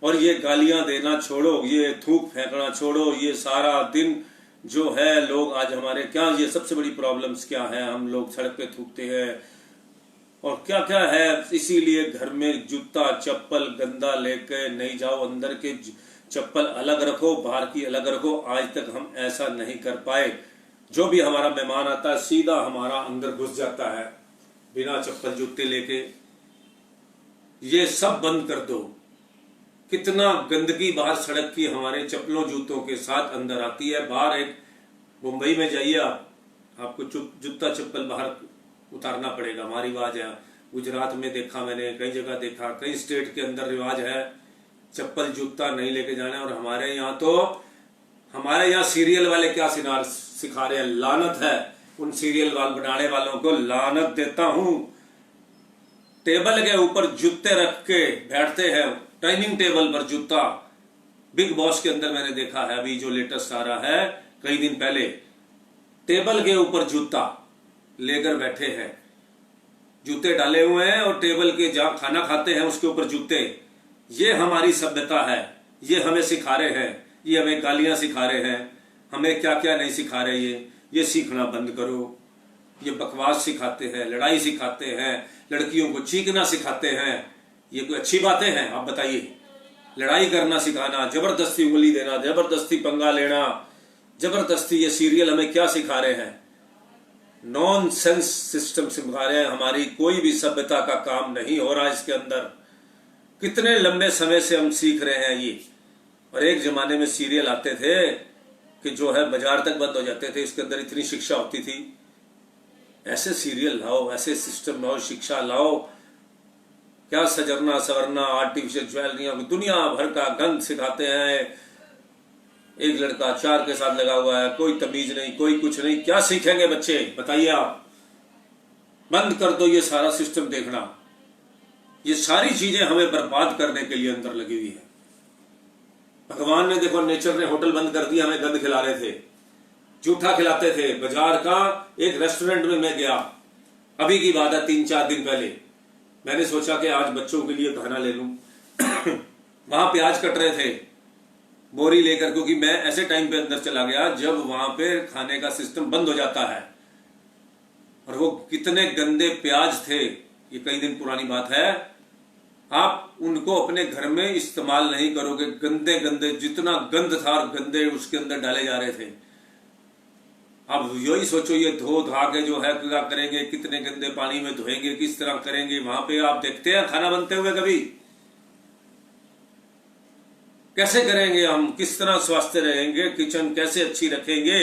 और ये गालियां देना छोड़ो, ये थूक फेंकना छोड़ो। ये सारा दिन जो है लोग, आज हमारे क्या ये सबसे बड़ी प्रॉब्लम्स क्या है, हम लोग सड़क पे थूकते हैं और क्या क्या है। इसीलिए घर में जूता चप्पल गंदा लेके नहीं जाओ, अंदर के चप्पल अलग रखो, बाहर की अलग रखो। आज तक हम ऐसा नहीं कर पाए। जो भी हमारा मेहमान आता है सीधा हमारा अंदर घुस जाता है बिना चप्पल जूते लेके। ये सब बंद कर दो। कितना गंदगी बाहर सड़क की हमारे चप्पलों जूतों के साथ अंदर आती है। बाहर एक मुंबई में जाइए आपको जूता चप्पल बाहर उतारना पड़ेगा। हमारी रिवाज है, गुजरात में देखा मैंने, कई जगह देखा, कई स्टेट के अंदर रिवाज है चप्पल जूता नहीं लेके जाना। और हमारे यहाँ सीरियल वाले क्या सिखा रहे हैं, लानत है उन सीरियल बनाने वालों को, लानत देता हूं। टेबल के ऊपर जूते रख के बैठते हैं, डाइनिंग टेबल पर जूता। बिग बॉस के अंदर मैंने देखा है, अभी जो लेटेस्ट आ रहा है कई दिन पहले, टेबल के ऊपर जूता लेकर बैठे हैं, जूते डाले हुए हैं और टेबल के जहां खाना खाते हैं उसके ऊपर जूते। ये हमारी सभ्यता है, ये हमें सिखा रहे हैं, ये हमें गालियां सिखा रहे हैं, हमें क्या क्या नहीं सिखा रहे। ये सीखना बंद करो। ये बकवास सिखाते हैं, लड़ाई सिखाते हैं, लड़कियों को चीखना सिखाते हैं। ये कोई अच्छी बातें हैं? आप बताइए। लड़ाई करना सिखाना, जबरदस्ती उंगली देना, जबरदस्ती पंगा लेना, जबरदस्ती, ये सीरियल हमें क्या सिखा रहे हैं? नॉनसेंस सिस्टम सिखा रहे हैं। हमारी कोई भी सभ्यता का काम नहीं हो रहा इसके अंदर। कितने लंबे समय से हम सीख रहे हैं ये। और एक जमाने में सीरियल आते थे कि जो है बाजार तक बंद हो जाते थे, इसके अंदर इतनी शिक्षा होती थी। ऐसे सीरियल लाओ, ऐसे सिस्टम लाओ, शिक्षा लाओ, क्या सजरना सवरना, आर्टिफिशियल ज्वेलरियां, दुनिया भर का गंद सिखाते हैं। एक लड़का 4 के साथ लगा हुआ है, कोई तमीज नहीं, कोई कुछ नहीं, क्या सीखेंगे बच्चे बताइए आप। बंद कर दो ये सारा सिस्टम देखना। ये सारी चीजें हमें बर्बाद करने के लिए अंदर लगी हुई है। भगवान ने देखो, नेचर ने होटल बंद कर दिया, हमें गंद खिला रहे थे, जूठा खिलाते थे। बाजार का एक रेस्टोरेंट में मैं गया, अभी की बात है 3-4 दिन पहले, मैंने सोचा कि आज बच्चों के लिए खाना ले लूं। वहां प्याज कट रहे थे बोरी लेकर, क्योंकि मैं ऐसे टाइम पे अंदर चला गया जब वहां पे खाने का सिस्टम बंद हो जाता है। और वो कितने गंदे प्याज थे, ये कई दिन पुरानी बात है। आप उनको अपने घर में इस्तेमाल नहीं करोगे, गंदे गंदे, जितना गंद था गंदे उसके अंदर डाले जा रहे थे। अब यही सोचो, ये धो धा के जो है क्या करेंगे, कितने गंदे पानी में धोएंगे, किस तरह करेंगे। वहां पे आप देखते हैं खाना बनते हुए कभी, कैसे करेंगे हम, किस तरह स्वास्थ्य रहेंगे, किचन कैसे अच्छी रखेंगे।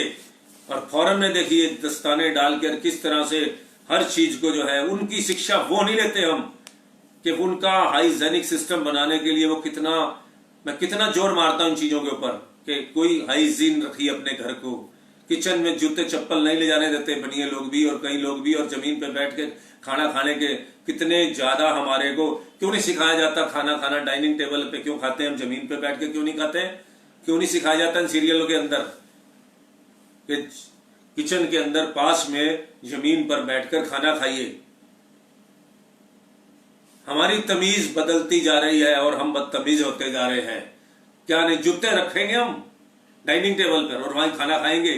और फौरन में देखिए दस्ताने डालकर किस तरह से हर चीज को जो है, उनकी शिक्षा वो नहीं लेते हम कि उनका हाइजेनिक सिस्टम बनाने के लिए वो कितना, मैं कितना जोर मारता हूं इन चीजों के ऊपर कि कोई हाइजीन रखिए अपने घर को। किचन में जूते चप्पल नहीं ले जाने देते बनिए लोग भी और कई लोग भी। और जमीन पे बैठ के खाना खाने के कितने ज्यादा, हमारे को क्यों नहीं सिखाया जाता खाना खाना डाइनिंग टेबल पे क्यों खाते हैं हम, जमीन पे बैठ के क्यों नहीं खाते हैं, क्यों नहीं सिखाया जाता इन सीरियलों के अंदर कि किचन के अंदर पास में जमीन पर बैठकर खाना खाइए। हमारी तमीज बदलती जा रही है और हम बदतमीज होते जा रहे हैं। क्या नहीं, जूते रखेंगे हम डाइनिंग टेबल पर और वहीं खाना खाएंगे।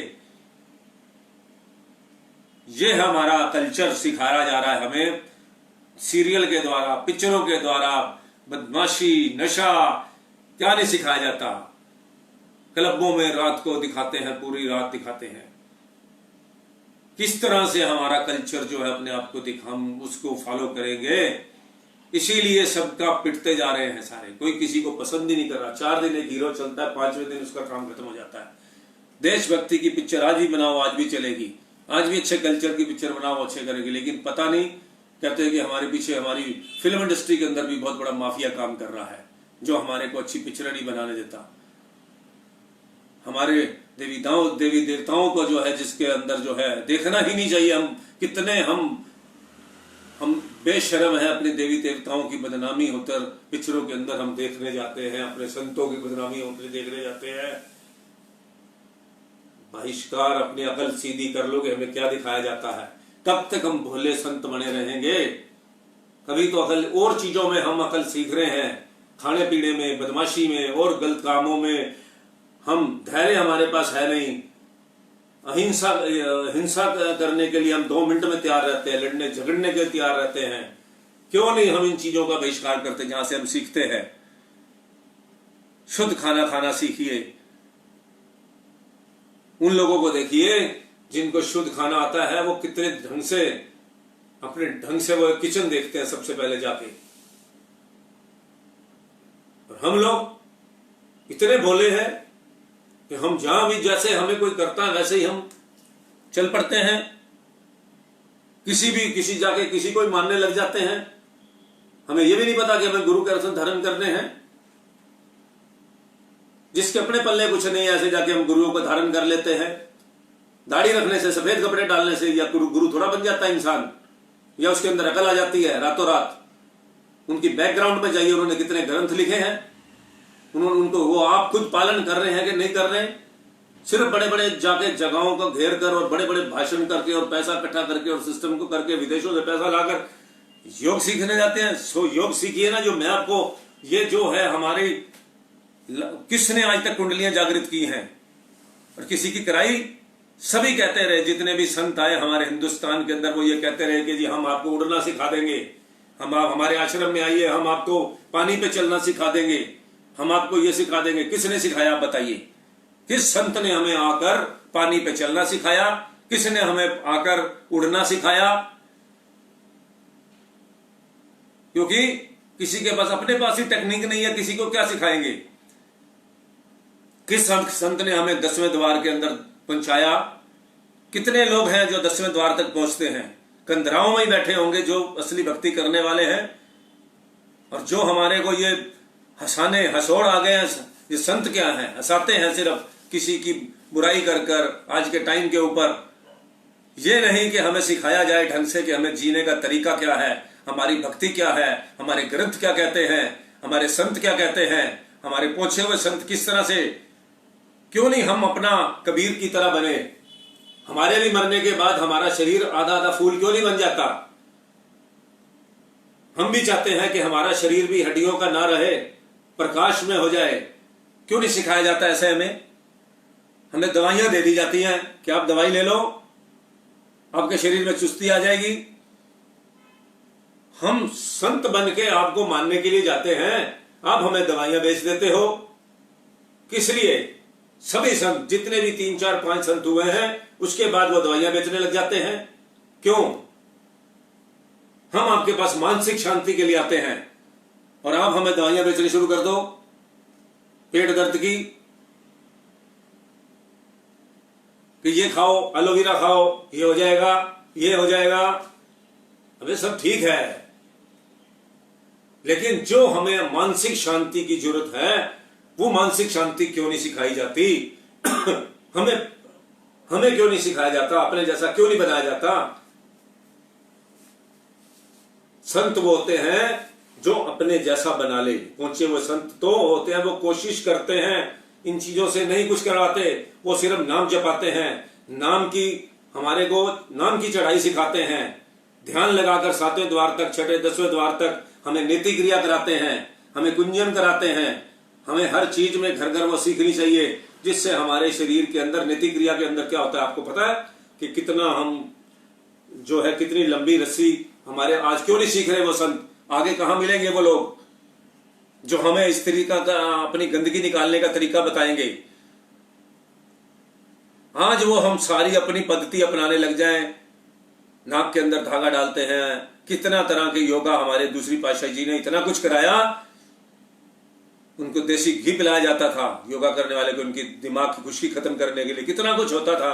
ये हमारा कल्चर सिखाया जा रहा है हमें सीरियल के द्वारा, पिक्चरों के द्वारा। बदमाशी, नशा, क्या नहीं सिखाया जाता। क्लबों में रात को दिखाते हैं, पूरी रात दिखाते हैं। किस तरह से हमारा कल्चर जो है अपने आप को हम उसको फॉलो करेंगे। इसीलिए सबका पिटते जा रहे हैं सारे, कोई किसी को पसंद ही नहीं कर रहा। 4 दिन एक हीरो चलता है, 5वें दिन उसका काम खत्म हो जाता है। देशभक्ति की पिक्चर आज भी बनाओ, आज भी चलेगी, आज भी अच्छे कल्चर की पिक्चर बनाओ, अच्छे करेगी। लेकिन पता नहीं, कहते हैं कि हमारे पीछे हमारी फिल्म इंडस्ट्री के अंदर भी बहुत बड़ा माफिया काम कर रहा है, जो हमारे को अच्छी पिक्चर नहीं बनाने देता। हमारे देवी देवताओं को जो है, जिसके अंदर जो है देखना ही नहीं चाहिए। हम कितने हम बेशर्म है, अपने देवी देवताओं की बदनामी होकर पिक्चरों के अंदर हम देखने जाते हैं, अपने संतों की बदनामी होकर देखने जाते हैं। बहिष्कार, अपनी अकल सीधी कर लोगे, हमें क्या दिखाया जाता है। कब तक हम भोले संत बने रहेंगे। कभी तो अकल, और चीजों में हम अकल सीख रहे हैं, खाने पीने में, बदमाशी में और गलत कामों में हम धैर्य हमारे पास है नहीं। हिंसा करने के लिए हम 2 मिनट में तैयार रहते हैं, लड़ने झगड़ने के तैयार रहते हैं। क्यों नहीं हम इन चीजों का बहिष्कार करते जहां से हम सीखते हैं। शुद्ध खाना खाना सीखिए। उन लोगों को देखिए जिनको शुद्ध खाना आता है, वो कितने ढंग से, अपने ढंग से वो किचन देखते हैं सबसे पहले जाके। और हम लोग इतने भोले हैं कि हम जहां भी, जैसे हमें कोई करता है वैसे ही हम चल पड़ते हैं। किसी जाके किसी को ही मानने लग जाते हैं। हमें यह भी नहीं पता कि हमें गुरु के रत्न धारण करने हैं। जिसके अपने पल्ले कुछ नहीं है, ऐसे जाके हम गुरुओं को धारण कर लेते हैं। दाढ़ी रखने से, सफेद कपड़े डालने से या गुरु थोड़ा बन जाता है इंसान, या उसके अंदर अकल आ जाती है रातों रात। उनकी बैकग्राउंड में जाइए, उन्होंने कितने ग्रंथ लिखे हैं, उनको वो आप खुद पालन कर रहे हैं कि नहीं कर रहे हैं। सिर्फ बड़े बड़े जाके जगहों को घेर कर और बड़े बड़े भाषण करके और पैसा इकट्ठा करके और सिस्टम को करके विदेशों से पैसा लाकर योग सीखने जाते हैं। सो योग सीखिए ना। जो मैं आपको, ये जो है हमारी, किसने आज तक कुंडलियां जागृत की हैं और किसी की कराई? सभी कहते रहे, जितने भी संत आए हमारे हिंदुस्तान के अंदर, वो ये कहते रहे कि जी हम आपको उड़ना सिखा देंगे, हम आप हमारे आश्रम में आइए, हम आपको पानी पे चलना सिखा देंगे, हम आपको ये सिखा देंगे। किसने सिखाया आप बताइए? किस संत ने हमें आकर पानी पे चलना सिखाया? किसने हमें आकर उड़ना सिखाया? क्योंकि किसी के पास, अपने पास ही टेक्निक नहीं है, किसी को क्या सिखाएंगे। किस संत ने हमें 10वें द्वार के अंदर पहुंचाया? कितने लोग हैं जो 10वें द्वार तक पहुंचते हैं? कंधराओं में ही बैठे होंगे जो असली भक्ति करने वाले हैं। और जो हमारे को ये हंसाने हंसोड़ आ गए हैं, ये संत क्या है? हंसाते हैं सिर्फ किसी की बुराई कर कर आज के टाइम के ऊपर। ये नहीं कि हमें सिखाया जाए ढंग से कि हमें जीने का तरीका क्या है, हमारी भक्ति क्या है, हमारे ग्रंथ क्या कहते हैं, हमारे संत क्या कहते हैं, हमारे पहुंचे हुए संत किस तरह से। क्यों नहीं हम अपना कबीर की तरह बने? हमारे भी मरने के बाद हमारा शरीर आधा आधा फूल क्यों नहीं बन जाता? हम भी चाहते हैं कि हमारा शरीर भी हड्डियों का ना रहे, प्रकाश में हो जाए। क्यों नहीं सिखाया जाता ऐसे? हमें दवाइयां दे दी जाती हैं कि आप दवाई ले लो, आपके शरीर में चुस्ती आ जाएगी। हम संत बन के आपको मानने के लिए जाते हैं, आप हमें दवाइयां बेच देते हो। किस लिए? सभी संत जितने भी 3 4 5 संत हुए हैं, उसके बाद वो दवाइयां बेचने लग जाते हैं। क्यों? हम आपके पास मानसिक शांति के लिए आते हैं और आप हमें दवाइयां बेचनी शुरू कर दो पेट दर्द की, कि ये खाओ, एलोवेरा खाओ, ये हो जाएगा, ये हो जाएगा। अबे सब ठीक है, लेकिन जो हमें मानसिक शांति की जरूरत है, वो मानसिक शांति क्यों नहीं सिखाई जाती? हमें क्यों नहीं सिखाया जाता? अपने जैसा क्यों नहीं बनाया जाता? संत वो होते हैं जो अपने जैसा बना ले। पहुंचे हुए संत तो होते हैं, वो कोशिश करते हैं, इन चीजों से नहीं कुछ कराते, वो सिर्फ नाम जपाते हैं, नाम की हमारे को नाम की चढ़ाई सिखाते हैं, ध्यान लगाकर 7वें द्वार तक, 6ठे 10वें द्वार तक हमें नीति क्रिया कराते हैं, हमें कुंजन कराते हैं। हमें हर चीज में घर घर वो सीखनी चाहिए, जिससे हमारे शरीर के अंदर नीति क्रिया के अंदर क्या होता है आपको पता है? कि कितना हम जो है, कितनी लंबी रस्सी हमारे। आज क्यों नहीं सीख रहे वो संत? आगे कहां मिलेंगे वो लोग जो हमें इस तरीका का अपनी गंदगी निकालने का तरीका बताएंगे? आज वो हम सारी अपनी पद्धति अपनाने लग जाएं, नाक के अंदर धागा डालते हैं, कितना तरह के योगा हमारे दूसरी पातशाही जी ने इतना कुछ कराया। उनको देसी घी पिलाया जाता था योगा करने वाले को, उनकी दिमाग की खुशी खत्म करने के लिए कितना कुछ होता था।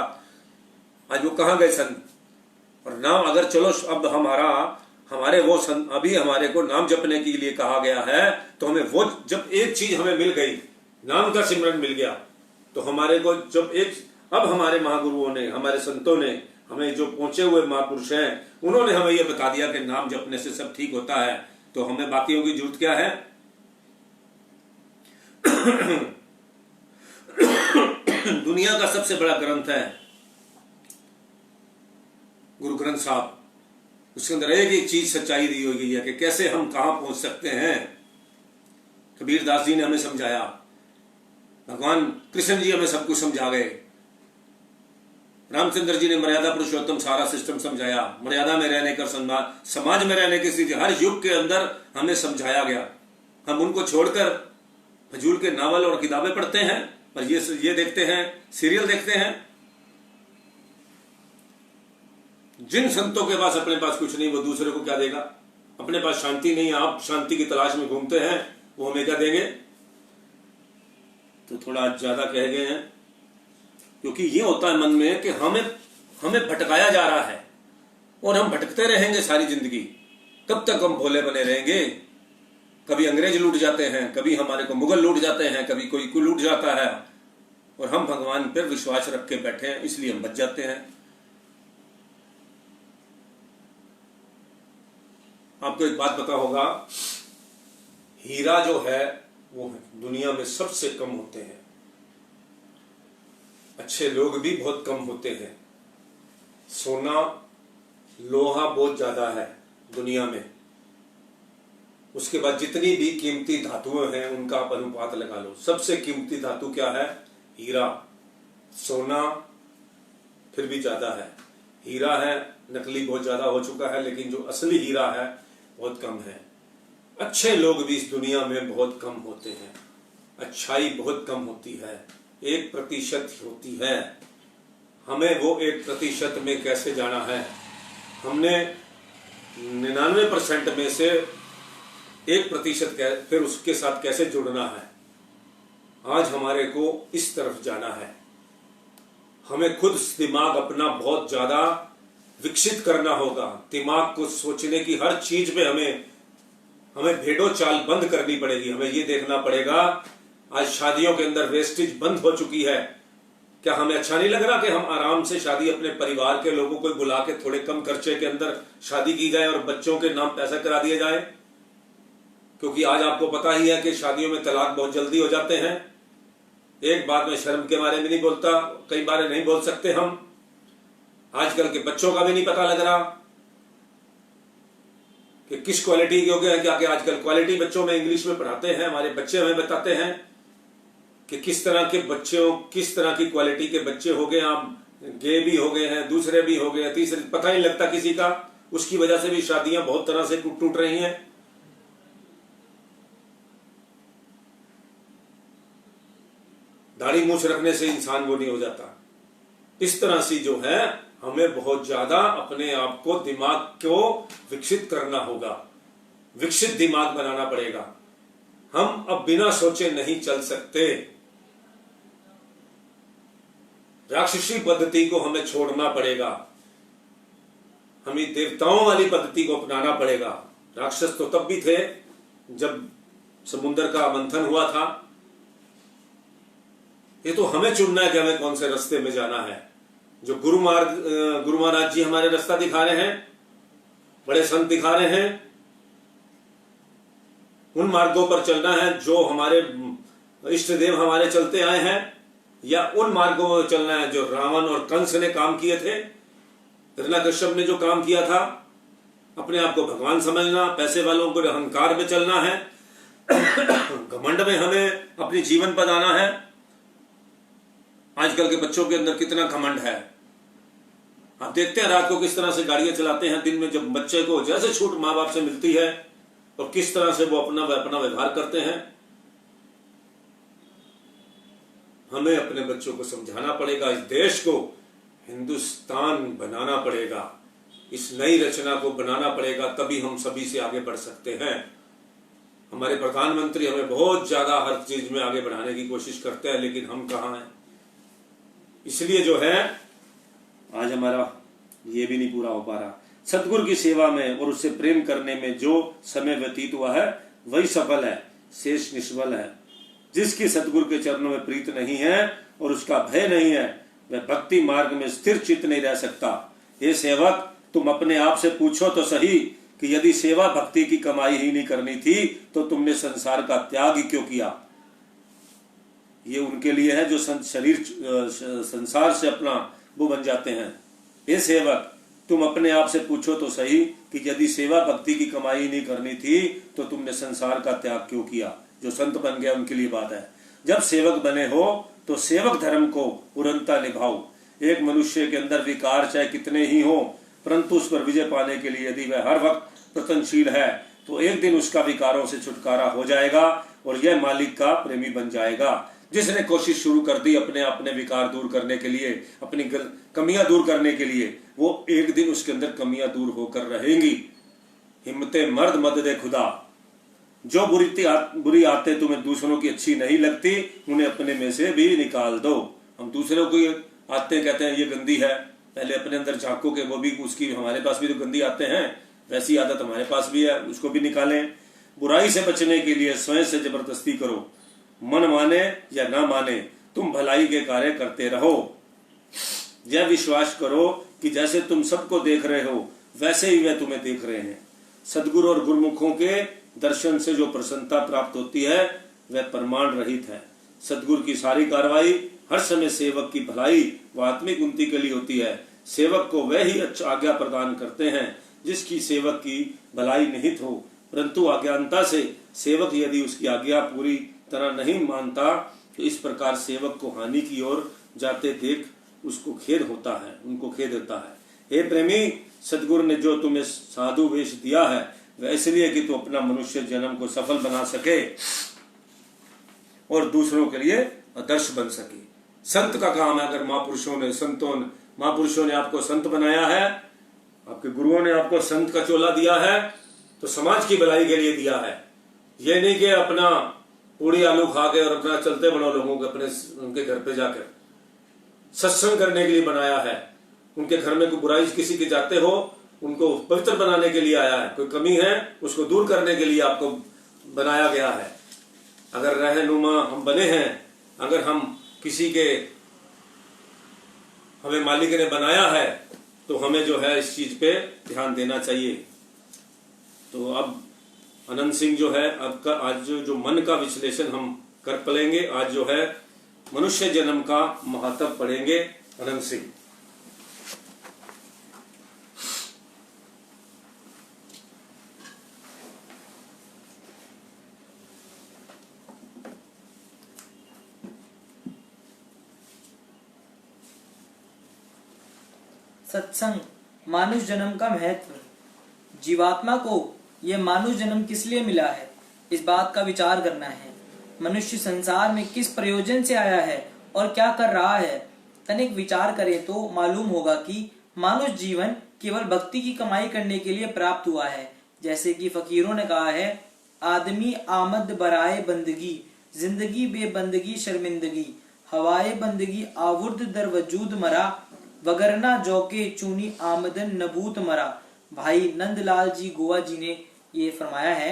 आज वो कहां गए संत? और नाम अगर चलो अब हमारे वो संत, अभी हमारे को नाम जपने के लिए कहा गया है, तो हमें वो जब एक चीज हमें मिल गई, नाम का सिमरन मिल गया, तो हमारे को जब अब हमारे महागुरुओं ने, हमारे संतों ने, हमें जो पहुंचे हुए महापुरुष हैं, उन्होंने हमें यह बता दिया कि नाम जपने से सब ठीक होता है, तो हमें बाकियों की जरूरत क्या है? दुनिया का सबसे बड़ा ग्रंथ है गुरु ग्रंथ साहब। उसके अंदर एक एक चीज सच्चाई दी हुई है कि कैसे हम कहां पहुंच सकते हैं। कबीर दास जी ने हमें समझाया, भगवान कृष्ण जी हमें सब कुछ समझा गए, रामचंद्र जी ने मर्यादा पुरुषोत्तम सारा सिस्टम समझाया, मर्यादा में रहने का समाज में रहने की स्थिति हर युग के अंदर हमें समझाया गया। हम उनको छोड़कर फजूल के नावल और किताबें पढ़ते हैं और ये देखते हैं, सीरियल देखते हैं। जिन संतों के पास अपने पास कुछ नहीं, वो दूसरे को क्या देगा? अपने पास शांति नहीं, आप शांति की तलाश में घूमते हैं, वो हमें क्या देंगे? तो थोड़ा ज्यादा कह गए हैं, क्योंकि ये होता है मन में कि हमें भटकाया जा रहा है और हम भटकते रहेंगे सारी जिंदगी। कब तक हम भोले बने रहेंगे? कभी अंग्रेज लूट जाते हैं, कभी हमारे को मुगल लूट जाते हैं, कभी कोई लूट जाता है, और हम भगवान पर विश्वास रख के बैठे हैं, इसलिए हम बच जाते हैं। आपको एक बात पता होगा, हीरा जो है वो दुनिया में सबसे कम होते हैं, अच्छे लोग भी बहुत कम होते हैं। सोना लोहा बहुत ज्यादा है दुनिया में, उसके बाद जितनी भी कीमती धातुएं हैं उनका आप अनुपात लगा लो। सबसे कीमती धातु क्या है? हीरा। सोना फिर भी ज्यादा है, हीरा है, नकली बहुत ज्यादा हो चुका है, लेकिन जो असली हीरा है बहुत कम है। अच्छे लोग भी इस दुनिया में बहुत कम होते हैं, अच्छाई बहुत कम होती है, 1% होती है। हमें वो 1% में कैसे जाना है? हमने 99% में से 1% फिर उसके साथ कैसे जुड़ना है? आज हमारे को इस तरफ जाना है। हमें खुद दिमाग अपना बहुत ज्यादा विकसित करना होगा। दिमाग को सोचने की हर चीज में हमें भेड़ों चाल बंद करनी पड़ेगी। हमें ये देखना पड़ेगा, आज शादियों के अंदर वेस्टेज बंद हो चुकी है। क्या हमें अच्छा नहीं लग रहा कि हम आराम से शादी अपने परिवार के लोगों को बुला के थोड़े कम खर्चे के अंदर शादी की जाए और बच्चों के नाम पैसा करा दिया जाए? क्योंकि आज आपको पता ही है कि शादियों में तलाक बहुत जल्दी हो जाते हैं। एक बात में शर्म के बारे में नहीं बोलता, कई बार नहीं बोल सकते हम। आजकल के बच्चों का भी नहीं पता लग रहा कि किस क्वालिटी के हो गए। क्या कि आजकल क्वालिटी बच्चों में इंग्लिश में पढ़ाते हैं। हमारे बच्चे हमें बताते हैं कि किस तरह के बच्चों, किस तरह की क्वालिटी के बच्चे हो गए। आप गे भी हो गए हैं, दूसरे भी हो गए, तीसरे पता नहीं लगता किसी का। उसकी वजह से भी शादियां बहुत तरह से टूट रही हैं। दाढ़ी मूछ रखने से इंसान वो नहीं हो जाता। इस तरह से जो है हमें बहुत ज्यादा अपने आप को, दिमाग को विकसित करना होगा। विकसित दिमाग बनाना पड़ेगा। हम अब बिना सोचे नहीं चल सकते। राक्षसी पद्धति को हमें छोड़ना पड़ेगा। हमें देवताओं वाली पद्धति को अपनाना पड़ेगा। राक्षस तो तब भी थे जब समुद्र का मंथन हुआ था। ये तो हमें चुनना है कि हमें कौन से रास्ते में जाना है। जो गुरु महाराज जी हमारे रास्ता दिखा रहे हैं, बड़े संत दिखा रहे हैं, उन मार्गों पर चलना है जो हमारे इष्ट देव हमारे चलते आए हैं, या उन मार्गों पर चलना है जो रावण और कंस ने काम किए थे। हिरण्यकश्यप ने जो काम किया था, अपने आप को भगवान समझना, पैसे वालों को अहंकार में चलना है, घमंड में हमें अपनी जीवन बनाना है। आजकल के बच्चों के अंदर कितना घमंड है। आप देखते हैं रात को किस तरह से गाड़ियां चलाते हैं, दिन में जब बच्चे को जैसे छूट माँ बाप से मिलती है और किस तरह से वो अपना व्यवहार करते हैं। हमें अपने बच्चों को समझाना पड़ेगा। इस देश को हिंदुस्तान बनाना पड़ेगा। इस नई रचना को बनाना पड़ेगा, तभी हम सभी से आगे बढ़ सकते हैं। हमारे प्रधानमंत्री हमें बहुत ज्यादा हर चीज में आगे बढ़ाने की कोशिश करते हैं, लेकिन हम कहाँ हैं। इसलिए जो है आज हमारा ये भी नहीं पूरा हो पा रहा। सतगुरु की सेवा में और उससे प्रेम करने में जो समय व्यतीत हुआ है वही सफल है, शेष निष्फल है। जिसकी सतगुरु के चरणों में प्रीत नहीं है और उसका भय नहीं है, वह भक्ति मार्ग में स्थिर चित्त नहीं रह सकता। हे सेवक, तुम अपने आप से पूछो तो सही कि यदि सेवा भक्ति की कमाई ही नहीं करनी थी तो तुमने संसार का त्याग ही क्यों किया। ये उनके लिए है जो शरीर संसार से अपना वो बन जाते हैं। हे सेवक, तुम अपने आप से पूछो तो सही कि यदि सेवा भक्ति की कमाई नहीं करनी थी तो तुमने संसार का त्याग क्यों किया। जो संत बन गया उनके लिए बात है। जब सेवक बने हो तो सेवक धर्म को पूर्णता निभाओ। एक मनुष्य के अंदर विकार चाहे कितने ही हो, परंतु उस पर विजय पाने के लिए यदि वह हर वक्त प्रयत्नशील है तो एक दिन उसका विकारों से छुटकारा हो जाएगा और यह मालिक का प्रेमी बन जाएगा। जिसने कोशिश शुरू कर दी अपने विकार दूर करने के लिए, अपनी कमियां दूर करने के लिए, वो एक दिन उसके अंदर कमियां दूर होकर रहेंगी। हिम्मते मर्द मद दे खुदा। जो बुरी आदतें तुम्हें दूसरों की अच्छी नहीं लगती उन्हें अपने में से भी निकाल दो। हम दूसरों को आदतें कहते हैं ये गंदी है, पहले अपने अंदर झांको के वो भी उसकी, हमारे पास भी तो गंदी आदतें हैं, वैसी आदत हमारे पास भी है, उसको भी निकालें। बुराई से बचने के लिए स्वयं से जबरदस्ती करो। मन माने या ना माने तुम भलाई के कार्य करते रहो। यह विश्वास करो कि जैसे तुम सबको देख रहे हो वैसे ही वे तुम्हें देख रहे हैं। सदगुरु और गुरुमुखों के दर्शन से जो प्रसन्नता प्राप्त होती है वह प्रमाण रहित है। सदगुरु की सारी कार्रवाई हर समय सेवक की भलाई व आत्मिक उन्नति के लिए होती है। सेवक को वह ही अच्छा आज्ञा प्रदान करते हैं जिसकी सेवक की भलाई निहित हो, परंतु अज्ञानता से सेवक यदि उसकी आज्ञा पूरी तरह नहीं मानता तो इस प्रकार सेवक को हानि की ओर जाते देख उसको खेद होता है, उनको खेद होता है। हे प्रेमी, सदगुरु ने जो तुम्हें साधु वेश दिया है वह इसलिए कि तू अपना मनुष्य जन्म को सफल बना सके और दूसरों के लिए आदर्श बन सके। संत का काम है, अगर महापुरुषों ने आपको संत बनाया है, आपके गुरुओं ने आपको संत का चोला दिया है तो समाज की भलाई के लिए दिया है। यह नहीं कि अपना पूड़ी आलू खा के और अपना चलते बनो लोगों को अपने उनके घर पे जाकर सत्संग करने के लिए बनाया है। उनके घर में कोई बुराई किसी के जाते हो, उनको पवित्र बनाने के लिए आया है। कोई कमी है उसको दूर करने के लिए आपको बनाया गया है। अगर रहनुमा हम बने हैं, अगर हम किसी के हमें मालिक ने बनाया है, तो हमें जो है इस चीज पे ध्यान देना चाहिए। तो अब अनंत सिंह जो है आपका आज जो मन का विश्लेषण हम कर पलेंगे। आज जो है मनुष्य जन्म का महत्व पढ़ेंगे अनंत सिंह। सत्संग, मानुष जन्म का महत्व। जीवात्मा को यह मानुष जन्म किस लिए मिला है, इस बात का विचार करना है। मनुष्य संसार में किस प्रयोजन से आया है और क्या कर रहा है, तनिक विचार करें तो मालूम होगा कि मानुष जीवन केवल भक्ति की कमाई करने के लिए प्राप्त हुआ है। जैसे कि फकीरों ने कहा है, आदमी आमद बराए बंदगी, जिंदगी बेबंदगी शर्मिंदगी, हवाए बंदगी आवुर्द दर वजूद मरा, वगरना जौके चूनी आमदन नबूत मरा। भाई नंदलाल जी गोवा जी ने ये फरमाया है।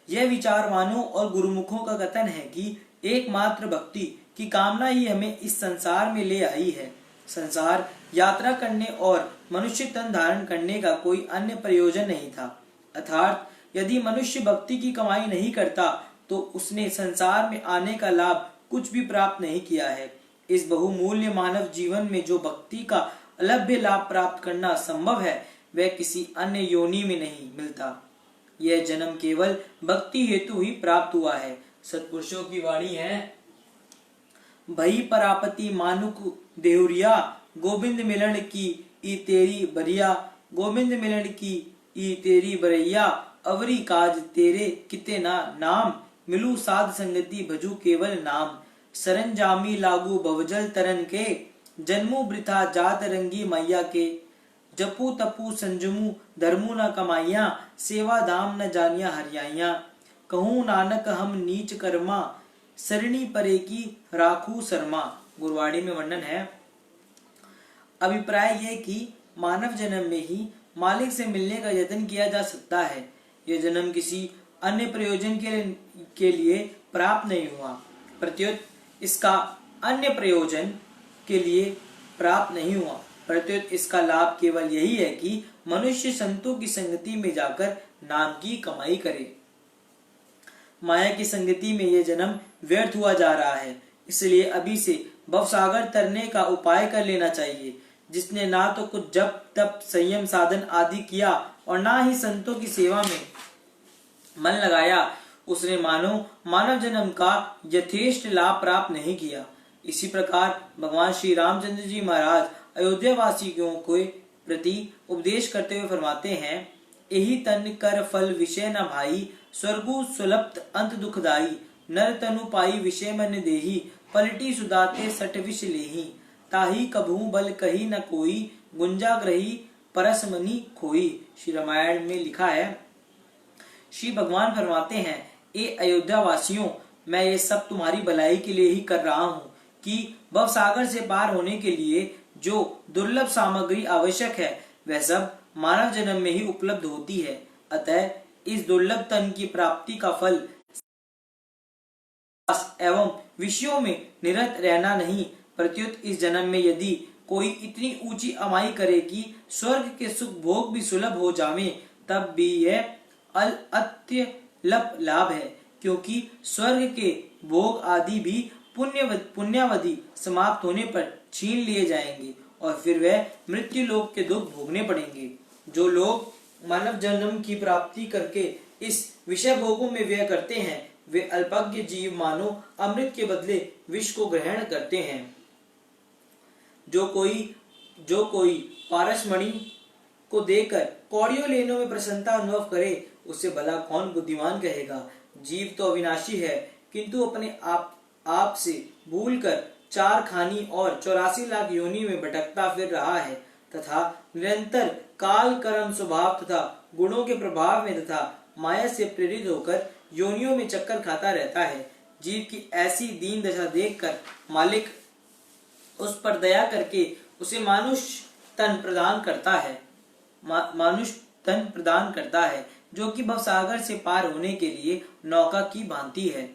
यह विचारवानों और गुरुमुखों का कथन है कि एकमात्र भक्ति की कामना ही हमें इस संसार में ले आई है। संसार यात्रा करने और मनुष्य तन धारण करने का कोई अन्य प्रयोजन नहीं था। अर्थात यदि मनुष्य भक्ति की कमाई नहीं करता तो उसने संसार में आने का लाभ कुछ भी प्राप्त नहीं किया है। इस बहुमूल्य मानव जीवन में जो भक्ति का अलभ्य लाभ प्राप्त करना संभव है, वह किसी अन्य योनि में नहीं मिलता। यह जन्म केवल भक्ति हेतु ही प्राप्त हुआ है। सत्पुरुषों की वाणी है, भई परापति मानुक देहुरिया, गोविंद मिलन की ई तेरी बरिया, गोविंद मिलन की ई तेरी बरैया, अवरी काज तेरे किते ना नाम, मिलू साध संगति भजू केवल नाम, सरंजामी लागू भवजल तरन के, जन्मू वृथा जात रंगी मैया के, जपू तपू संजमू धर्मू न कमाइया, सेवा धाम न जानिया हरियाइया, कहूँ नानक हम नीच कर्मा, सरणी परे की राखू शर्मा। गुरवाणी में वर्णन है। अभिप्राय यह कि मानव जन्म में ही मालिक से मिलने का यत्न किया जा सकता है। यह जन्म किसी अन्य प्रयोजन के लिए प्राप्त नहीं हुआ, प्रत्युत इसका अन्य प्रयोजन के लिए प्राप्त नहीं हुआ, प्रत्युत इसका लाभ केवल यही है कि मनुष्य संतों की संगति में जाकर नाम की कमाई करे। माया की संगति में यह जन्म व्यर्थ हुआ जा रहा है, इसलिए अभी से भवसागर तरने का उपाय कर लेना चाहिए। जिसने ना तो कुछ जप तप संयम साधन आदि किया और ना ही संतों की सेवा में मन लगाया, उसने मानव जन्म का यथेष्ट लाभ प्राप्त नहीं किया। इसी प्रकार भगवान श्री रामचंद्र जी महाराज अयोध्या वासियों को प्रति उपदेश करते हुए फरमाते हैं, यही तन कर फल विषय न भाई, स्वर्गु सुलप्त अंत दुखदाई, नर तनु पाई विषय मन देही, पलटी सुदाते सट विष लेही, ताही कभू बल कही न कोई, गुंजा ग्रही परस मनी खोई। श्री रामायण में लिखा है। श्री भगवान फरमाते हैं, ए अयोध्या वासियों, मैं ये सब तुम्हारी भलाई के लिए ही कर रहा हूँ कि भवसागर से पार होने के लिए जो दुर्लभ सामग्री आवश्यक है वह सब मानव जन्म में ही उपलब्ध होती है। अतः इस दुर्लभ तन की प्राप्ति का फल एवं विषयों में निरत रहना नहीं, प्रत्युत इस जन्म में यदि कोई इतनी ऊंची अमाई करे कि स्वर्ग के सुख भोग भी सुलभ हो जावे, तब भी यह अत्यल्प लाभ है, क्योंकि स्वर्ग के भोग आदि भी पुण्यावधि समाप्त होने पर छीन लिए जाएंगे और फिर वह मृत्यु लोक के दुख भोगने पड़ेंगे। जो लोग मानव जन्म की प्राप्ति करके इस विषय भोगों में व्यय करते हैं, वे अल्पज्ञ जीव मानो अमृत के बदले विष को ग्रहण करते हैं। जो कोई पारसमणि को देकर कौड़ियों लेने में प्रसन्नता अनुभव करे, उसे भला कौन बुद्धिमान कहेगा। जीव तो अविनाशी है, किंतु अपने आप से भूलकर 4 खानी और 84 लाख योनि में भटकता फिर रहा है तथा निरंतर काल कर्म स्वभाव तथा गुणों के प्रभाव में तथा माया से प्रेरित होकर योनियों में चक्कर खाता रहता है। जीव की ऐसी दीन दशा देखकर मालिक उस पर दया करके उसे मानुष तन प्रदान करता है जो कि भवसागर से पार होने के लिए नौका की भांति है।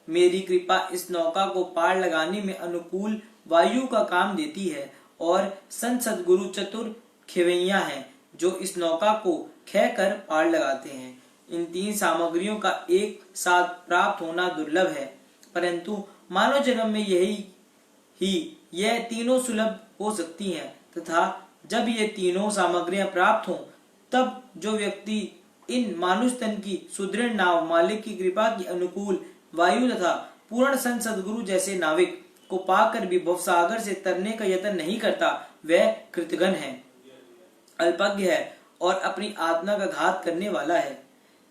मेरी कृपा इस नौका को पार लगाने में अनुकूल वायु का काम देती है और संत सद्गुरु चतुर खेवैया हैं जो इस नौका को खे कर पार लगाते हैं। इन तीन सामग्रियों का एक साथ प्राप्त होना दुर्लभ है, परंतु मानव जन्म में यह तीनों सुलभ हो सकती हैं तथा जब ये तीनों सामग्रियां प्राप्त हों तब जो व्यक्ति इन मानुष तन की सुदृढ़ नाव मालिक की कृपा की अनुकूल वायु तथा पूर्ण संत सद्गुरु जैसे नाविक को पाकर भी भवसागर से तरने का यत्न नहीं करता, वह कृतघ्न है, अल्पज्ञ है और अपनी आत्मा का घात करने वाला है।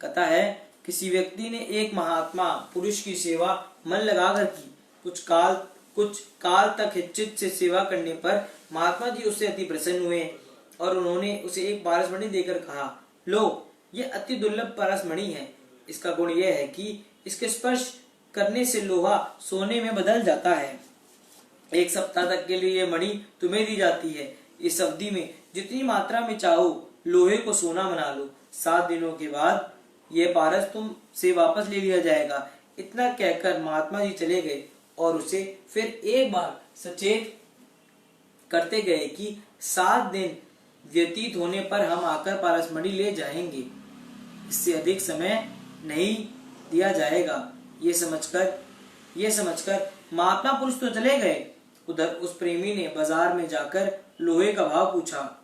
कथा है, किसी व्यक्ति ने एक महात्मा पुरुष की सेवा मन लगाकर की। कुछ काल तक चित्त से सेवा करने पर महात्मा जी उससे अति प्रसन्न हुए और उन्होंने उसे एक पारसमणि देकर कहा, लो, ये अति दुर्लभ पारसमणि है। इसका गुण यह है कि इसके स्पर्श करने से लोहा सोने में बदल जाता है। 1 सप्ताह तक के लिए यह मणि तुम्हें दी जाती है। इस अवधि में जितनी मात्रा में चाहो लोहे को सोना बना लो। 7 दिनों के बाद यह पारस तुम से वापस ले लिया जाएगा। इतना कहकर महात्मा जी चले गए और उसे फिर एक बार सचेत करते गए कि 7 दिन व्यतीत होने पर हम आकर पारसमणि ले जाएंगे, इससे अधिक समय नहीं दिया जाएगा। ये समझकर महात्मा पुरुष तो चले गए। उधर उस प्रेमी ने बाजार में जाकर लोहे का भाव पूछा।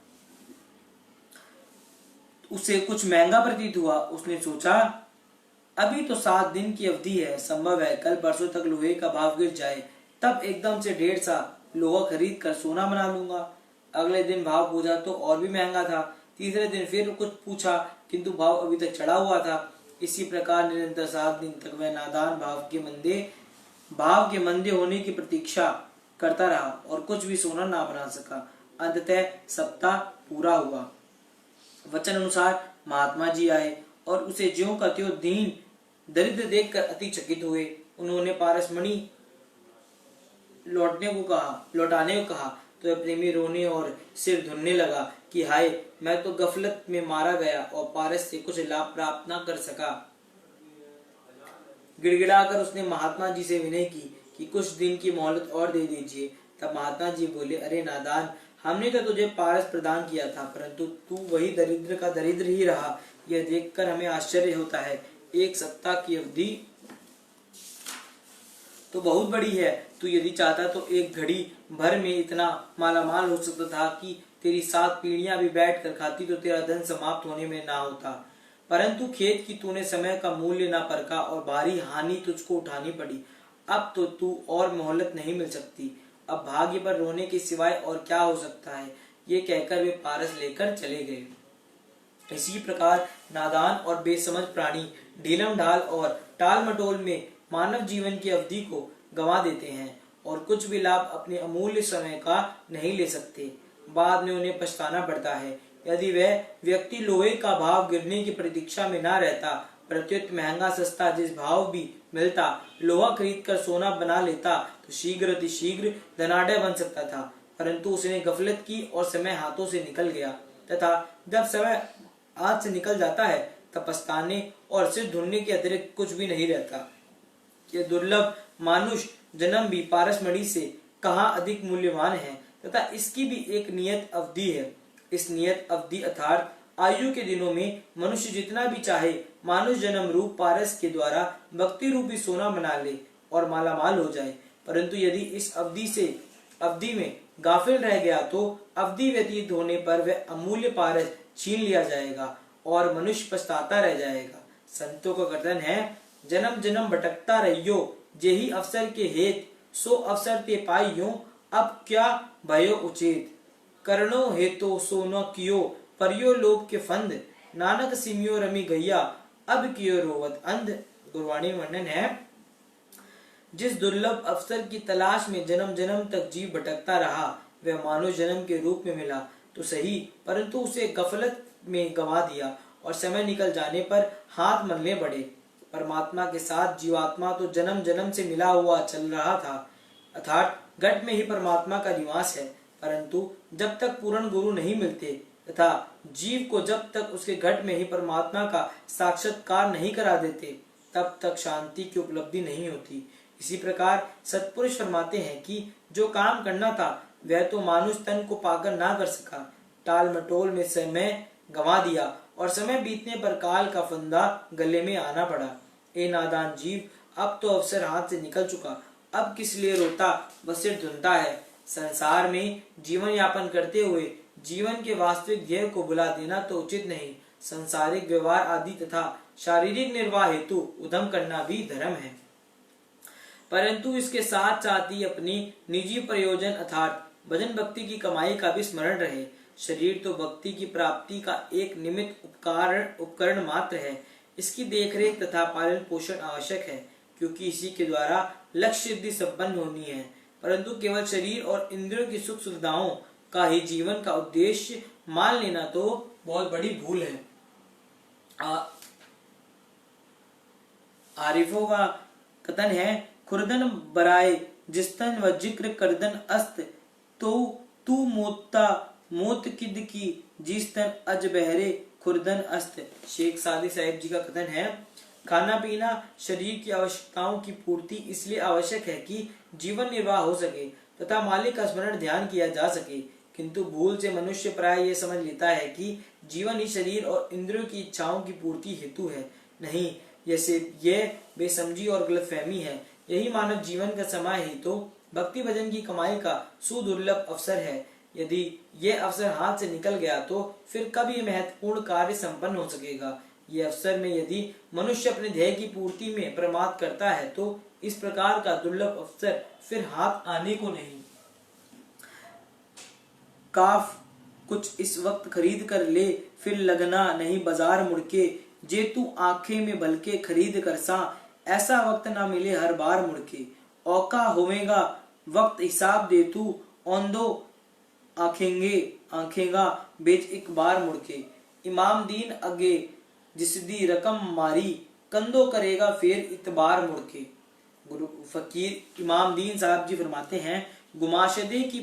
उसे कुछ महंगा प्रतीत हुआ। उसने सोचा, अभी तो 7 दिन की अवधि है, संभव है कल परसों तक लोहे का भाव गिर जाए, तब एकदम से ढेर सा लोहा खरीद कर सोना बना लूंगा। अगले दिन भाव पूछा तो और भी महंगा था। तीसरे दिन फिर कुछ पूछा किंतु भाव अभी तक चढ़ा हुआ था। इसी प्रकार निरंतर 7 दिन तक वह नादान भाव के मंदे होने की प्रतीक्षा करता रहा और कुछ भी सोना ना बना सका। अंततः सप्ताह पूरा हुआ। वचन अनुसार महात्मा जी आए और उसे ज्यों का त्यों दीन दरिद्र देखकर अति चकित हुए। उन्होंने पारसमणि लौटाने को कहा तो प्रेमी रोने और सिर धुनने लगा कि हाय, मैं तो गफलत में मारा गया और पारस से कुछ लाभ प्राप्त न कर सका। गिड़गिड़ाकर उसने महात्मा जी से विनय की कि कुछ दिन की मोहलत और दे दीजिए। तब महात्मा जी बोले, अरे नादान, हमने तो तुझे पारस प्रदान किया था, परंतु तू वही दरिद्र का दरिद्र ही रहा। यह देखकर हमें आश्चर्य होता है। 1 सप्ताह की अवधि तो बहुत बड़ी है। तू यदि चाहता तो एक घड़ी भर में इतना मालामाल हो सकता था कि तेरी 7 पीढ़ियां भी बैठ कर खाती तो तेरा धन समाप्त होने में ना होता। परंतु खेत की तूने समय का मूल्य ना परखा और भारी हानि तुझको उठानी पड़ी। अब तो तू और मोहलत नहीं मिल सकती। अब भाग्य पर रोने के सिवाय और क्या हो सकता है। ये कहकर वे पारस लेकर चले गए। इसी प्रकार नादान और बेसमझ प्राणी ढीलम ढाल और टाल मटोल में मानव जीवन की अवधि को गंवा देते हैं और कुछ भी लाभ अपने अमूल्य समय का नहीं ले सकते। बाद में उन्हें पछताना पड़ता है। यदि वह व्यक्ति लोहे का भाव गिरने की प्रतीक्षा में न रहता, प्रत्युत महंगा सस्ता जिस भाव भी मिलता लोहा खरीद कर सोना बना लेता तो शीघ्र अति शीघ्र धनाढ्य बन सकता था। परंतु उसने गफलत की और समय हाथों से निकल गया तथा जब समय हाथ से निकल जाता है तब पछताने और सिर ढूंढने के अतिरिक्त कुछ भी नहीं रहता। यह दुर्लभ मानुष जन्म भी पारसमणि से कहाँ अधिक मूल्यवान है तथा इसकी भी एक नियत अवधि है। इस नियत अवधि अर्थात आयु के दिनों में मनुष्य जितना भी चाहे मानुष जन्म रूप पारस के द्वारा भक्ति रूपी सोना बना ले और मालामाल हो जाए। परंतु यदि इस अवधि में गाफिल रह गया तो अवधि व्यतीत होने पर वह अमूल्य पारस छीन लिया जाएगा और मनुष्य पछताता रह जाएगा। संतों का कथन है, जन्म जन्म भटकता रहियो, जेहि अवसर के हेत सो अवसर ते पाइयो, अब क्या भयो उचित, करणो हेतो सो न कियो, परियो लोभ के फंद, नानक सिमियो रमी गैया, अब कियो रोवत अंध। गुरवाणी वर्णन है, जिस दुर्लभ अवसर की तलाश में जन्म जन्म तक जीव भटकता रहा वह मानव जन्म के रूप में मिला तो सही, परंतु उसे गफलत में गंवा दिया और समय निकल जाने पर हाथ मलने पड़े। परमात्मा के साथ जीवात्मा तो जन्म जन्म से मिला हुआ चल रहा था, अर्थात घट में ही परमात्मा का निवास है। परंतु जब तक पूर्ण गुरु नहीं मिलते तथा जीव को जब तक उसके घट में ही परमात्मा का साक्षात्कार नहीं करा देते, तब तक शांति की उपलब्धि नहीं होती। इसी प्रकार सत्पुरुष फरमाते हैं कि जो काम करना था वह तो मानुष तन को पाकर ना कर सका, टाल मटोल में समय गंवा दिया और समय बीतने पर काल का फंदा गले में आना पड़ा। ए नादान जीव, अब तो अवसर हाथ से निकल चुका, अब किस लिए रोता व सिर धुनता है। संसार में जीवन यापन करते हुए जीवन के वास्तविक ध्येय को भुला देना तो उचित नहीं। संसारिक व्यवहार आदि तथा शारीरिक निर्वाह हेतु उद्यम करना भी धर्म है, परंतु इसके साथ साथ ही अपनी निजी प्रयोजन अर्थात भजन भक्ति की कमाई का भी स्मरण रहे। शरीर तो भक्ति की प्राप्ति का एक निमित्त उपकरण मात्र है। इसकी देखरेख तथा पालन पोषण आवश्यक है, क्योंकि इसी के द्वारा लक्ष्य सिद्धि संपन्न होनी है। परंतु केवल शरीर और इंद्रियों की सुख सुविधाओं का ही जीवन का उद्देश्य मान लेना तो बहुत बड़ी भूल है। आरिफों का कथन है, खुर्दन बराए जिस्तन व जिक्र करदन अस्त, तो तू मोता मोत किद की जिस्तन अज बहरे खुर्दन अस्त। शेख सादी साहिब जी का कथन है, खाना पीना शरीर की आवश्यकताओं की पूर्ति इसलिए आवश्यक है कि जीवन निर्वाह हो सके तथा मालिक का स्मरण ध्यान किया जा सके, किंतु भूल से मनुष्य प्राय ये समझ लेता है कि जीवन ही शरीर और इंद्रियों की इच्छाओं की पूर्ति हेतु है। नहीं, ये बेसमझी और गलतफहमी है। यही मानव जीवन का समय ही तो भक्ति भजन की कमाई का सुदुर्लभ अवसर है। यदि ये अवसर हाथ से निकल गया तो फिर कब ये महत्वपूर्ण कार्य संपन्न हो सकेगा। ये अवसर में यदि मनुष्य अपने ध्येय की पूर्ति में प्रमाद करता है तो इस प्रकार का दुर्लभ अवसर फिर हाथ आने को नहीं। काफ कुछ इस वक्त खरीद कर ले, फिर लगना नहीं बाजार मुड़के, जे तू आंखें में बलके खरीद कर सा, ऐसा वक्त ना मिले हर बार मुड़के। औका होवेगा वक्त हिसाब दे तू, औंदो आंखेगा बेच एक बार मुड़के। इमाम दीन अगे जिसदी रकम मारी, कंदो करेगा फिर इतबार मुड़के। गुरु फकीर इमाम दीन साहब जी फरमाते हैं, गुमाशदे की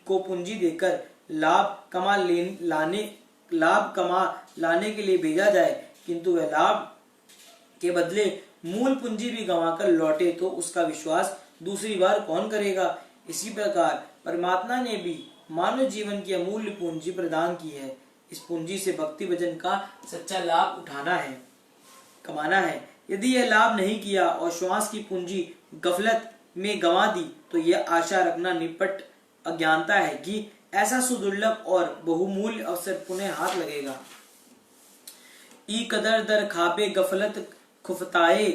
को पूंजी देकर लाभ कमा लाने के लिए भेजा जाए, किंतु वह लाभ के बदले मूल पूंजी भी गंवाकर लौटे तो उसका विश्वास दूसरी बार कौन करेगा। इसी प्रकार परमात्मा ने भी मानव जीवन की अमूल्य पूंजी प्रदान की है। इस पूंजी से भक्ति भजन का सच्चा लाभ कमाना है। यदि यह लाभ नहीं किया और श्वास की पूंजी गफलत में गंवा दी तो यह आशा रखना निपट अज्ञानता है कि ऐसा सुदुर्लभ और बहुमूल्य अवसर पुनः हाथ लगेगा। ई कदर दर खाबे गफलत खुफताए,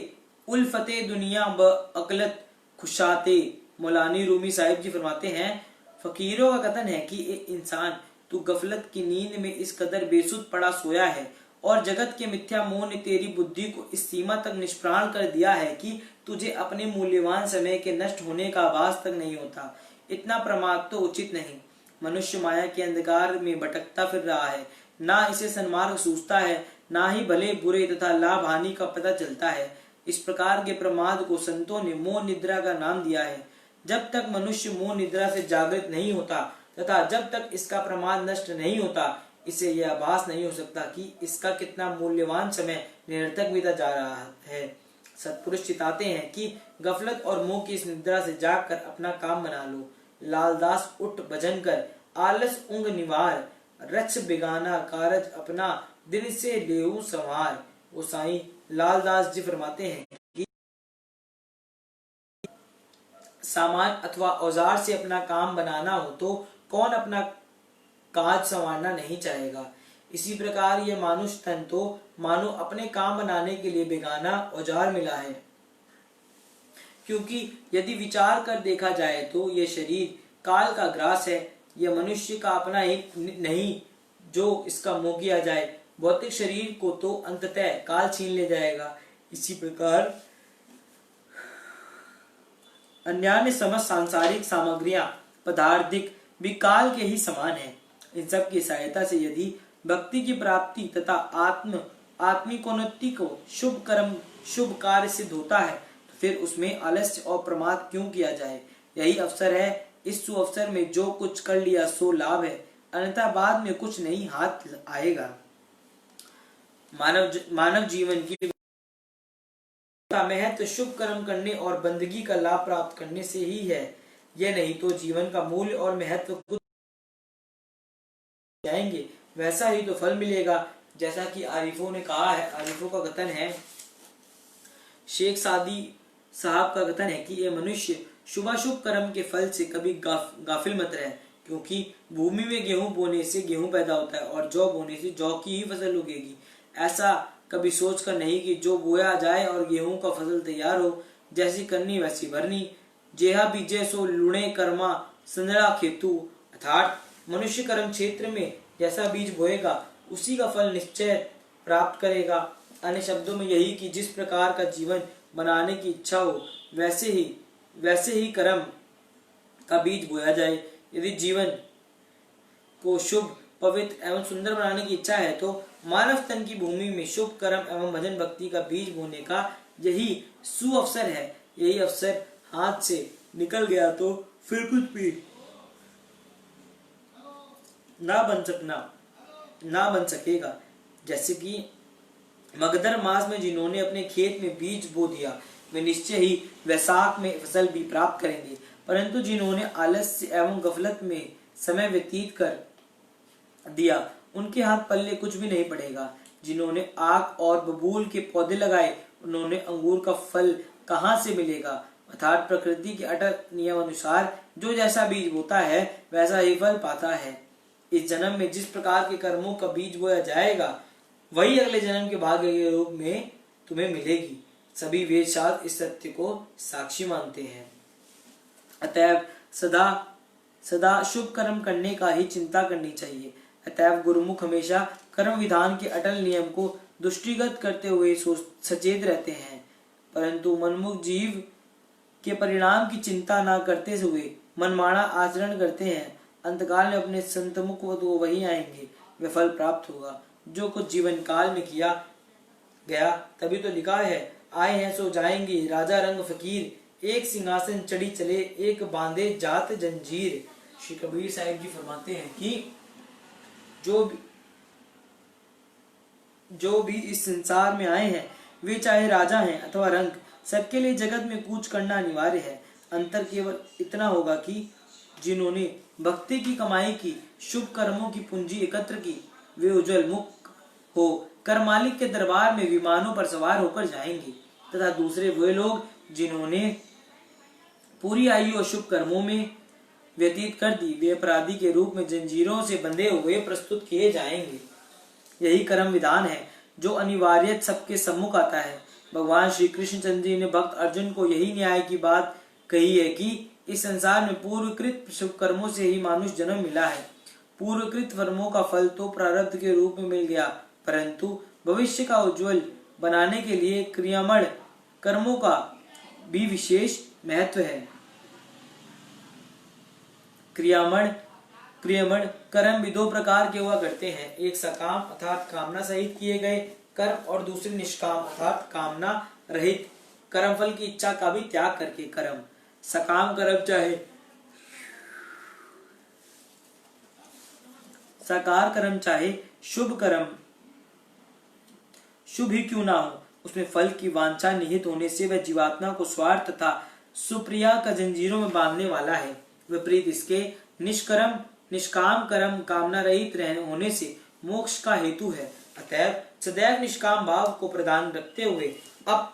उल्फते दुनिया ब अकलत खुशाते। मौलानी रूमी साहिब जी फरमाते हैं, फकीरों का कथन है कि इंसान तू गफलत की नींद में इस कदर बेसुध पड़ा सोया है और जगत के मिथ्या मोह ने तेरी बुद्धि को इस सीमा तक निष्प्राण कर दिया है कि तुझे अपने मूल्यवान समय के नष्ट होने का आभास तक नहीं होता। इतना प्रमाद तो उचित नहीं। मनुष्य माया के अंधकार में भटकता फिर रहा है, ना इसे सन्मार्ग सूझता है, ना ही भले बुरे तथा लाभ हानि का पता चलता है। इस प्रकार के प्रमाद को संतों ने मोह निद्रा का नाम दिया है। जब तक मनुष्य मोह निद्रा से जागृत नहीं होता तथा जब तक इसका प्रमाद नष्ट नहीं होता, इसे यह आभास नहीं हो सकता कि इसका कितना मूल्यवान समय निरर्थक बीता जा रहा है। सत्पुरुष चिताते हैं कि गफलत और मोह की इस निद्रा से जागकर अपना काम बना लो। लालदास उठ भजन कर, आलस ऊंग निवार, रच बेगाना कारज अपना, दिन से लेऊ संवार। वो साईं लालदास जी फरमाते हैं कि सामान अथवा औजार से अपना काम बनाना हो तो कौन अपना काज संवारना नहीं चाहेगा। इसी प्रकार यह मानुष तन तो मानो अपने काम बनाने के लिए बेगाना औजार मिला है, क्योंकि यदि विचार कर देखा जाए तो यह शरीर काल का ग्रास है। यह मनुष्य का अपना ही नहीं जो इसका मोह किया जाए। भौतिक शरीर को तो अंततः काल छीन ले जाएगा। इसी प्रकार अन्य समस्त सांसारिक सामग्रियां पदार्थिक भी काल के ही समान है। इन सब की सहायता से यदि भक्ति की प्राप्ति तथा आत्मिकोन्नति को शुभ कर्म शुभ कार्य सिद्ध होता है तो फिर उसमें आलस्य और प्रमाद क्यों किया जाए। यही अवसर है, इस सुअवसर में जो कुछ कर लिया सो लाभ है, अन्यथा बाद में कुछ नहीं हाथ आएगा। मानव जीवन की का महत्व शुभ कर्म करने और बंदगी का लाभ प्राप्त करने से ही है। यह नहीं तो जीवन का मूल्य और महत्व कुछ जाएंगे, वैसा ही तो फल मिलेगा। जैसा कि आरिफों ने कहा है, आरिफों का कथन है, शेख सादी साहब का कथन है कि ये मनुष्य शुभाशुभ कर्म के फल से कभी गाफिल मत रहे, क्योंकि भूमि में गेहूं बोने से गेहूं पैदा होता है और जौ बोने से जौ की ही फसल उगेगी। ऐसा कभी सोच कर नहीं कि जो बोया जाए और गेहूं का फसल तैयार हो, जैसी करनी वैसी भरनी, जेहा बीजे सो लुणे कर्मा संदड़ा खेतु। अर्थात मनुष्य कर्म क्षेत्र में जैसा बीज बोएगा उसी का फल निश्चय प्राप्त करेगा। अन्य शब्दों में यही कि जिस प्रकार का जीवन बनाने की इच्छा हो वैसे ही कर्म का बीज बोया जाए। यदि जीवन को शुभ, पवित्र एवं सुंदर बनाने की इच्छा है तो मानव तन की भूमि में शुभ कर्म एवं भजन भक्ति का बीज बोने का यही सुअवसर है। यही अवसर हाथ से निकल गया तो फिर कुछ भी ना बन सकेगा। जैसे कि मगधर मास में जिन्होंने अपने खेत में बीज बो दिया वे निश्चय ही वैसाख में फसल भी प्राप्त करेंगे, परंतु जिन्होंने आलस्य एवं गफलत में समय व्यतीत कर दिया उनके हाथ पल्ले कुछ भी नहीं पड़ेगा। जिन्होंने आक और बबूल के पौधे लगाए उन्होंने अंगूर का फल कहाँ से मिलेगा। अर्थात प्रकृति के अटल नियम अनुसार जो जैसा बीज बोता है वैसा ही फल पाता है। इस जन्म में जिस प्रकार के कर्मों का बीज बोया जाएगा वही अगले जन्म के भाग्य के रूप में तुम्हें मिलेगी। सभी वेद शास्त्र इस सत्य को साक्षी मानते हैं। अतएव सदा शुभ कर्म करने का ही चिंता करनी चाहिए। अतएव गुरुमुख हमेशा कर्म विधान के अटल नियम को दृष्टिगत करते हुए सचेत रहते हैं, परंतु मनमुख जीव के परिणाम की चिंता न करते हुए मनमाना आचरण करते हैं। अंतकाल में अपने संतमुख तो वही आएंगे, वे फल प्राप्त होगा जो कुछ जीवन काल में किया गया। तभी तो लिखा है, आए हैं सो जाएंगे राजा रंग फकीर, एक सिंहासन चढ़ी चले एक बांधे जात जंजीर। श्री कबीर साहिब जी फरमाते हैं कि जो भी इस संसार में आए हैं वे चाहे राजा हैं अथवा रंग, सबके लिए जगत में कूच करना अनिवार्य है। अंतर केवल इतना होगा कि जिन्होंने भक्ति की कमाई की, शुभ कर्मों की पूंजी एकत्र की, वे उज्जवल मुख हो कर मालिक के दरबार में विमानों पर सवार होकर जाएंगे, तथा दूसरे वे लोग जिन्होंने पूरी आयु और शुभ कर्मों में व्यतीत कर दी वे अपराधी के रूप में जंजीरों से बंधे हुए प्रस्तुत किए जाएंगे। यही कर्म विधान है जो अनिवार्य सबके सम्मुख आता है। भगवान श्री कृष्णचंद्र जी ने भक्त अर्जुन को यही न्याय की बात कही है कि इस संसार में पूर्वकृत शुभ कर्मों से ही मानुष जन्म मिला है। पूर्वकृत कर्मों का फल तो प्रारब्ध के रूप में मिल गया, परंतु भविष्य का उज्जवल बनाने के लिए क्रियामण कर्मों का भी विशेष महत्व है। क्रियामण कर्म भी दो प्रकार के हुआ करते हैं, एक सकाम अर्थात कामना सहित किए गए कर्म और दूसरे निष्काम अर्थात कामना रहित कर्म, फल की इच्छा का भी त्याग करके कर्म। सकाम कर्म चाहे साकार कर्म चाहे शुभ कर्म शुभ ही क्यों ना हो, उसमें फल की वांछा निहित होने से वह जीवात्मा को स्वार्थ तथा सुप्रिया का जंजीरों में बांधने वाला है। विपरीत इसके निष्काम कर्म कामना रहित होने से मोक्ष का हेतु है। अतएव सदैव निष्काम भाव को प्रधान रखते हुए सब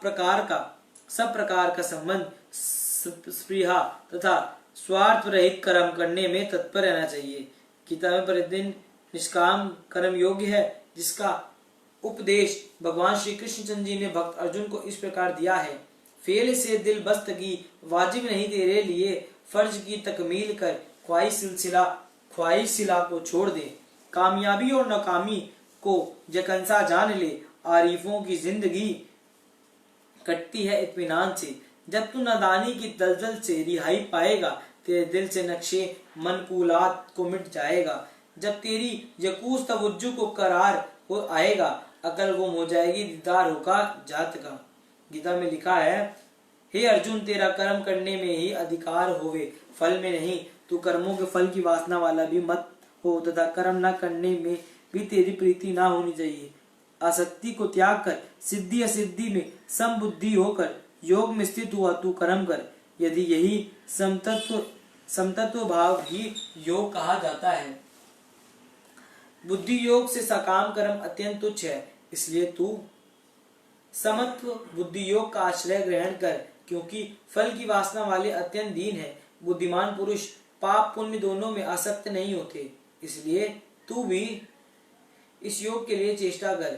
प्रकार का संबंध स्पृहा तथा स्वार्थ रहित कर्म करने में तत्पर रहना चाहिए। गीता में प्रतिदिन निष्काम कर्म योग्य है, जिसका उपदेश भगवान श्री कृष्णचंद्र जी ने भक्त अर्जुन को इस प्रकार दिया है। फेल से दिल बस्तगी वाजिब नहीं तेरे लिए, फर्ज की तकमील कर ख्वाहिशिला को छोड़ दे। कामयाबी और नाकामी को यकंसा जान ले, आरिफों की जिंदगी कटती है इत्मीनान से। जब तू नादानी की दलदल से रिहाई पाएगा तेरे दिल से नक्शे मनकूलात को मिट जाएगा। जब तेरी यकूस तवज्जो को करार हो आएगा, अकल गुम हो जाएगी, दीदार होगा जात का। गीता में लिखा है, हे अर्जुन, तेरा कर्म करने में ही अधिकार होवे, फल में नहीं। तू कर्मों के फल की वासना वाला भी मत हो तथा कर्म न करने में भी तेरी प्रीति ना होनी चाहिए। आसक्ति को त्याग कर सिद्धि असिद्धि में समबुद्धि होकर योग में स्थित हुआ तू कर्म कर। यदि यही समतत्व भाव ही योग कहा जाता है। बुद्धि योग से सकाम कर्म अत्यंत तुच्छ है, इसलिए तू समत्व बुद्धि योग का आश्रय ग्रहण कर, क्योंकि फल की वासना वाले अत्यंत दीन है। बुद्धिमान पुरुष पाप पुण्य दोनों में आसक्त नहीं होते, इसलिए तू भी इस योग के लिए चेष्टा कर।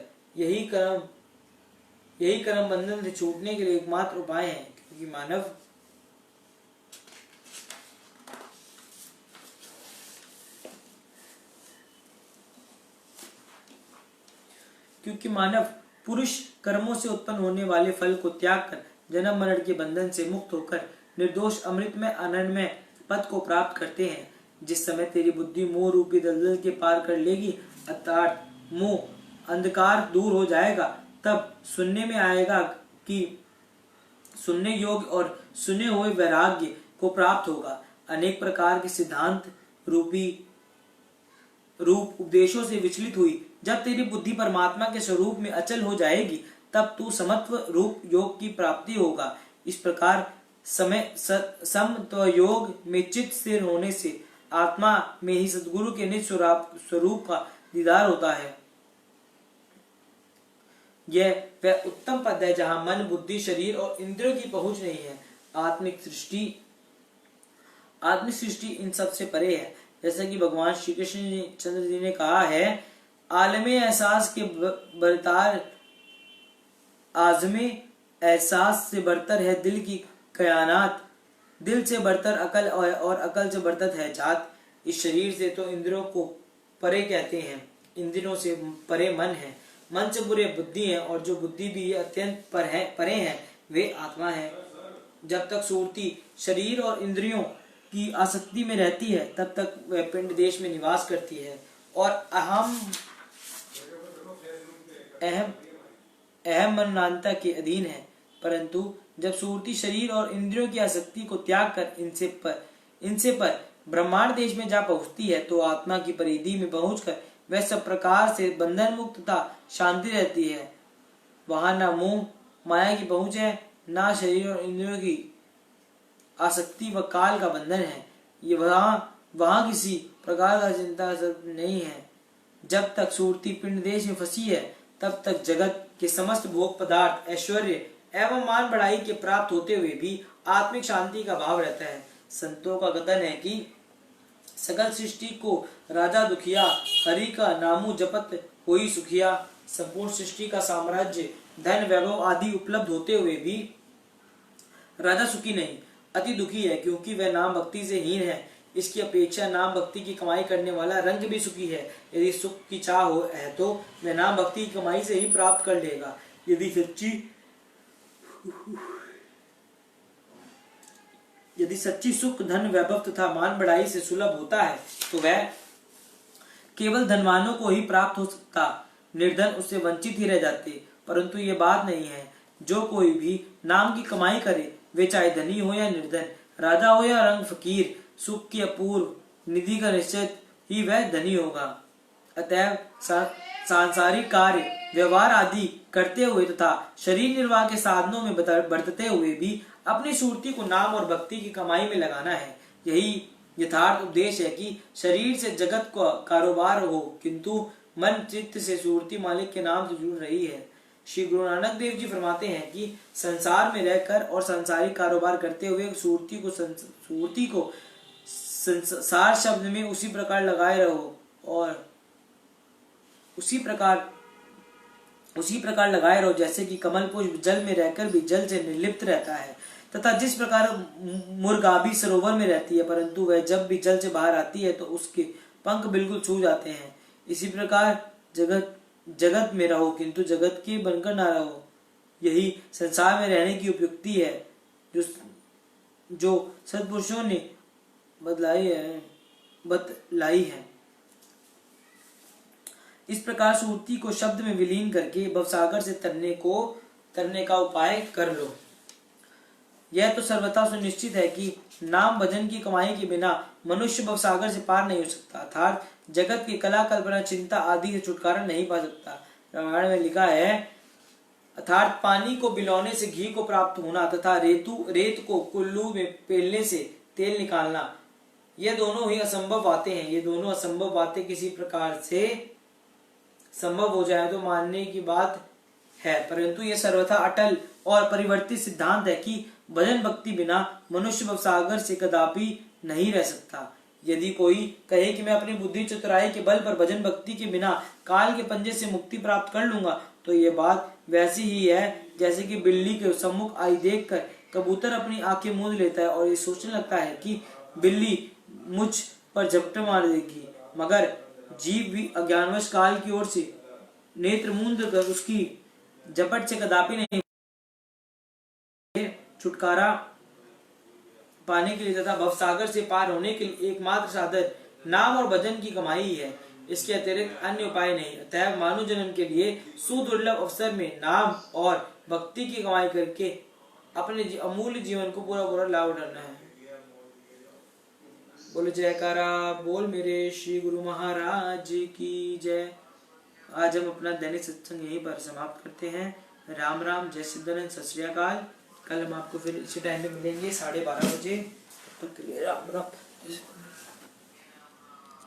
यही कर्म बंधन से छूटने के लिए एकमात्र उपाय है, क्योंकि मानव पुरुष कर्मों से उत्पन्न होने वाले फल को त्याग कर जन्म मरण के बंधन से मुक्त होकर निर्दोष अमृत में आनंदमय पद को प्राप्त करते हैं। जिस समय तेरी बुद्धि मोह रूपी दलदल के पार कर लेगी, अर्थात मोह अंधकार दूर हो जाएगा, तब सुनने में आएगा कि सुनने योग्य और सुने हुए वैराग्य को प्राप्त होगा। अनेक प्रकार के सिद्धांत रूप उपदेशों से विचलित हुई जब तेरी बुद्धि परमात्मा के स्वरूप में अचल हो जाएगी, तब तू समत्व रूप योग की प्राप्ति होगा। इस प्रकार समत्व योग में चित्त स्थिर होने से आत्मा में ही सद्गुरु के निज स्वरूप का दीदार होता है। यह वह उत्तम पद है जहाँ मन बुद्धि शरीर और इंद्रियों की पहुंच नहीं है। आत्मिक सृष्टि इन सब से परे है। जैसा कि भगवान श्री कृष्ण चंद्र जी ने कहा है, आलमे एहसास के बरतार आज़मे एहसास से बरतर है दिल की कयानात, दिल से बरतर अकल और अकल से बरतर है जात। इस शरीर से तो इंद्रियों को परे कहते हैं, इंद्रियों से परे मन है, मन से बुरे बुद्धि है, और जो बुद्धि भी अत्यंत परे हैं वे आत्मा है। जब तक सुरती शरीर और इंद्रियों की आसक्ति में रहती है, तब तक वह पिंड देश में निवास करती है और अहम मनमानता के अधीन है। परंतु जब सुरती शरीर और इंद्रियों की आसक्ति को त्याग कर इनसे पर ब्रह्मांड देश में जा पहुंचती है, तो आत्मा की परिधि में पहुंचकर वह सब प्रकार से बंधन मुक्त तथा शांति रहती है। वहां न मोह माया की पहुंच है, न शरीर और इंद्रियों की आसक्ति व काल का बंधन है। ये वहां किसी प्रकार का चिंता नहीं है। जब तक सुरती पिंड देश में फंसी है, तब तक जगत के समस्त भोग पदार्थ, ऐश्वर्य एवं मान बढ़ाई के प्राप्त होते हुए भी आत्मिक शांति का भाव रहता है। संतों का कथन है कि सकल सृष्टि को राजा दुखिया, हरि का नामू जपत होई सुखिया। संपूर्ण सृष्टि का साम्राज्य, धन वैभव आदि उपलब्ध होते हुए भी राजा सुखी नहीं, अति दुखी है, क्योंकि वह नाम भक्ति से हीन है। इसकी अपेक्षा नाम भक्ति की कमाई करने वाला रंग भी सुखी है। यदि सुख की चाह है तो वह नाम भक्ति की कमाई से ही प्राप्त कर लेगा। यदि सच्ची सुख धन वैभव तथा मान बढ़ाई से सुलभ होता है, तो वह केवल धनवानों को ही प्राप्त हो सकता, निर्धन उससे वंचित ही रह जाते। परंतु ये बात नहीं है। जो कोई भी नाम की कमाई करे, वे चाहे धनी हो या निर्धन, राजा हो या रंग फकीर, सुख की अपूर्व निधि का निश्चित ही वह धनी होगा। अतएव सांसारिक कार्य व्यवहार आदि करते हुए तथा शरीर निर्वाह के साधनों में बरतते हुए भी अपनी सुरती को नाम और भक्ति की कमाई में लगाना है। यही यथार्थ उपदेश है कि शरीर से जगत को कारोबार हो, किंतु मन चित्त से सुरती मालिक के नाम से जुड़ रही है। श्री गुरु नानक देव जी फरमाते हैं कि संसार में रहकर और सांसारिक कारोबार करते हुए सुरती को संसार शब्द में उसी प्रकार लगाए रहो और उसी प्रकार लगाए रहो जैसे कि कमल पुष्प जल में रहकर भी जल से निर्लिप्त रहता है, तथा जिस प्रकार मुर्गाबी सरोवर में रहती है, परंतु वह जब भी जल से बाहर आती है तो उसके पंख बिल्कुल सूख जाते हैं। इसी प्रकार जगत में रहो, किंतु जगत के बनकर ना रहो। यही संसार में रहने की उपयुक्ति है जो सत्पुरुषों ने बतलाई है। इस प्रकार सुरती को शब्द में विलीन करके भवसागर से तरने को करने का उपाय कर लो। यह तो सर्वथा सुनिश्चित है कि नाम भजन की कमाई के बिना मनुष्य भवसागर से पार नहीं हो सकता, अर्थात जगत की कला कल्पना चिंता आदि से छुटकारा नहीं पा सकता। रामायण में लिखा है, अर्थात पानी को बिलौने से घी को प्राप्त होना तथा रेत को कुल्लू में पेलने से तेल निकालना, ये दोनों ही असंभव बातें हैं। ये दोनों असंभव बातें किसी प्रकार से संभव हो जाए तो मानने की बात है, परंतु यह सर्वथा अटल और परिवर्तित सिद्धांत है कि भजन भक्ति बिना मनुष्य भवसागर से कदापि नहीं रह सकता। यदि कोई कहे कि मैं अपनी बुद्धि चतुराई के बल पर भजन भक्ति के बिना काल के पंजे से मुक्ति प्राप्त कर लूंगा, तो ये बात वैसी ही है जैसे कि बिल्ली के सम्मुख आई देखकर कबूतर अपनी आंखें मूंद लेता है और ये सोचने लगता है कि बिल्ली मुझ पर झपट मार देगी, मगर जीव भी अज्ञानवश काल की ओर से नेत्र मूंद कर उसकी झपट से कदापि नहीं। छुटकारा पाने के लिए तथा भवसागर से पार होने के लिए एकमात्र साधन नाम और भजन की कमाई ही है, इसके अतिरिक्त अन्य उपाय नहीं। अतः मानव जन्म के लिए सुदुर्लभ अवसर में नाम और भक्ति की कमाई करके अपने अमूल्य जीवन को पूरा लाभ उठाना है। बोलो जयकारा बोल मेरे श्री गुरु महाराज की जय। आज हम अपना दैनिक सत्संग यहीं पर समाप्त करते हैं। राम राम, जय सिद्धानंद, सत श्री अकाल। कल हम आपको फिर इसी टाइम पे मिलेंगे 12:30 बजे। तब तक के लिए राम राम।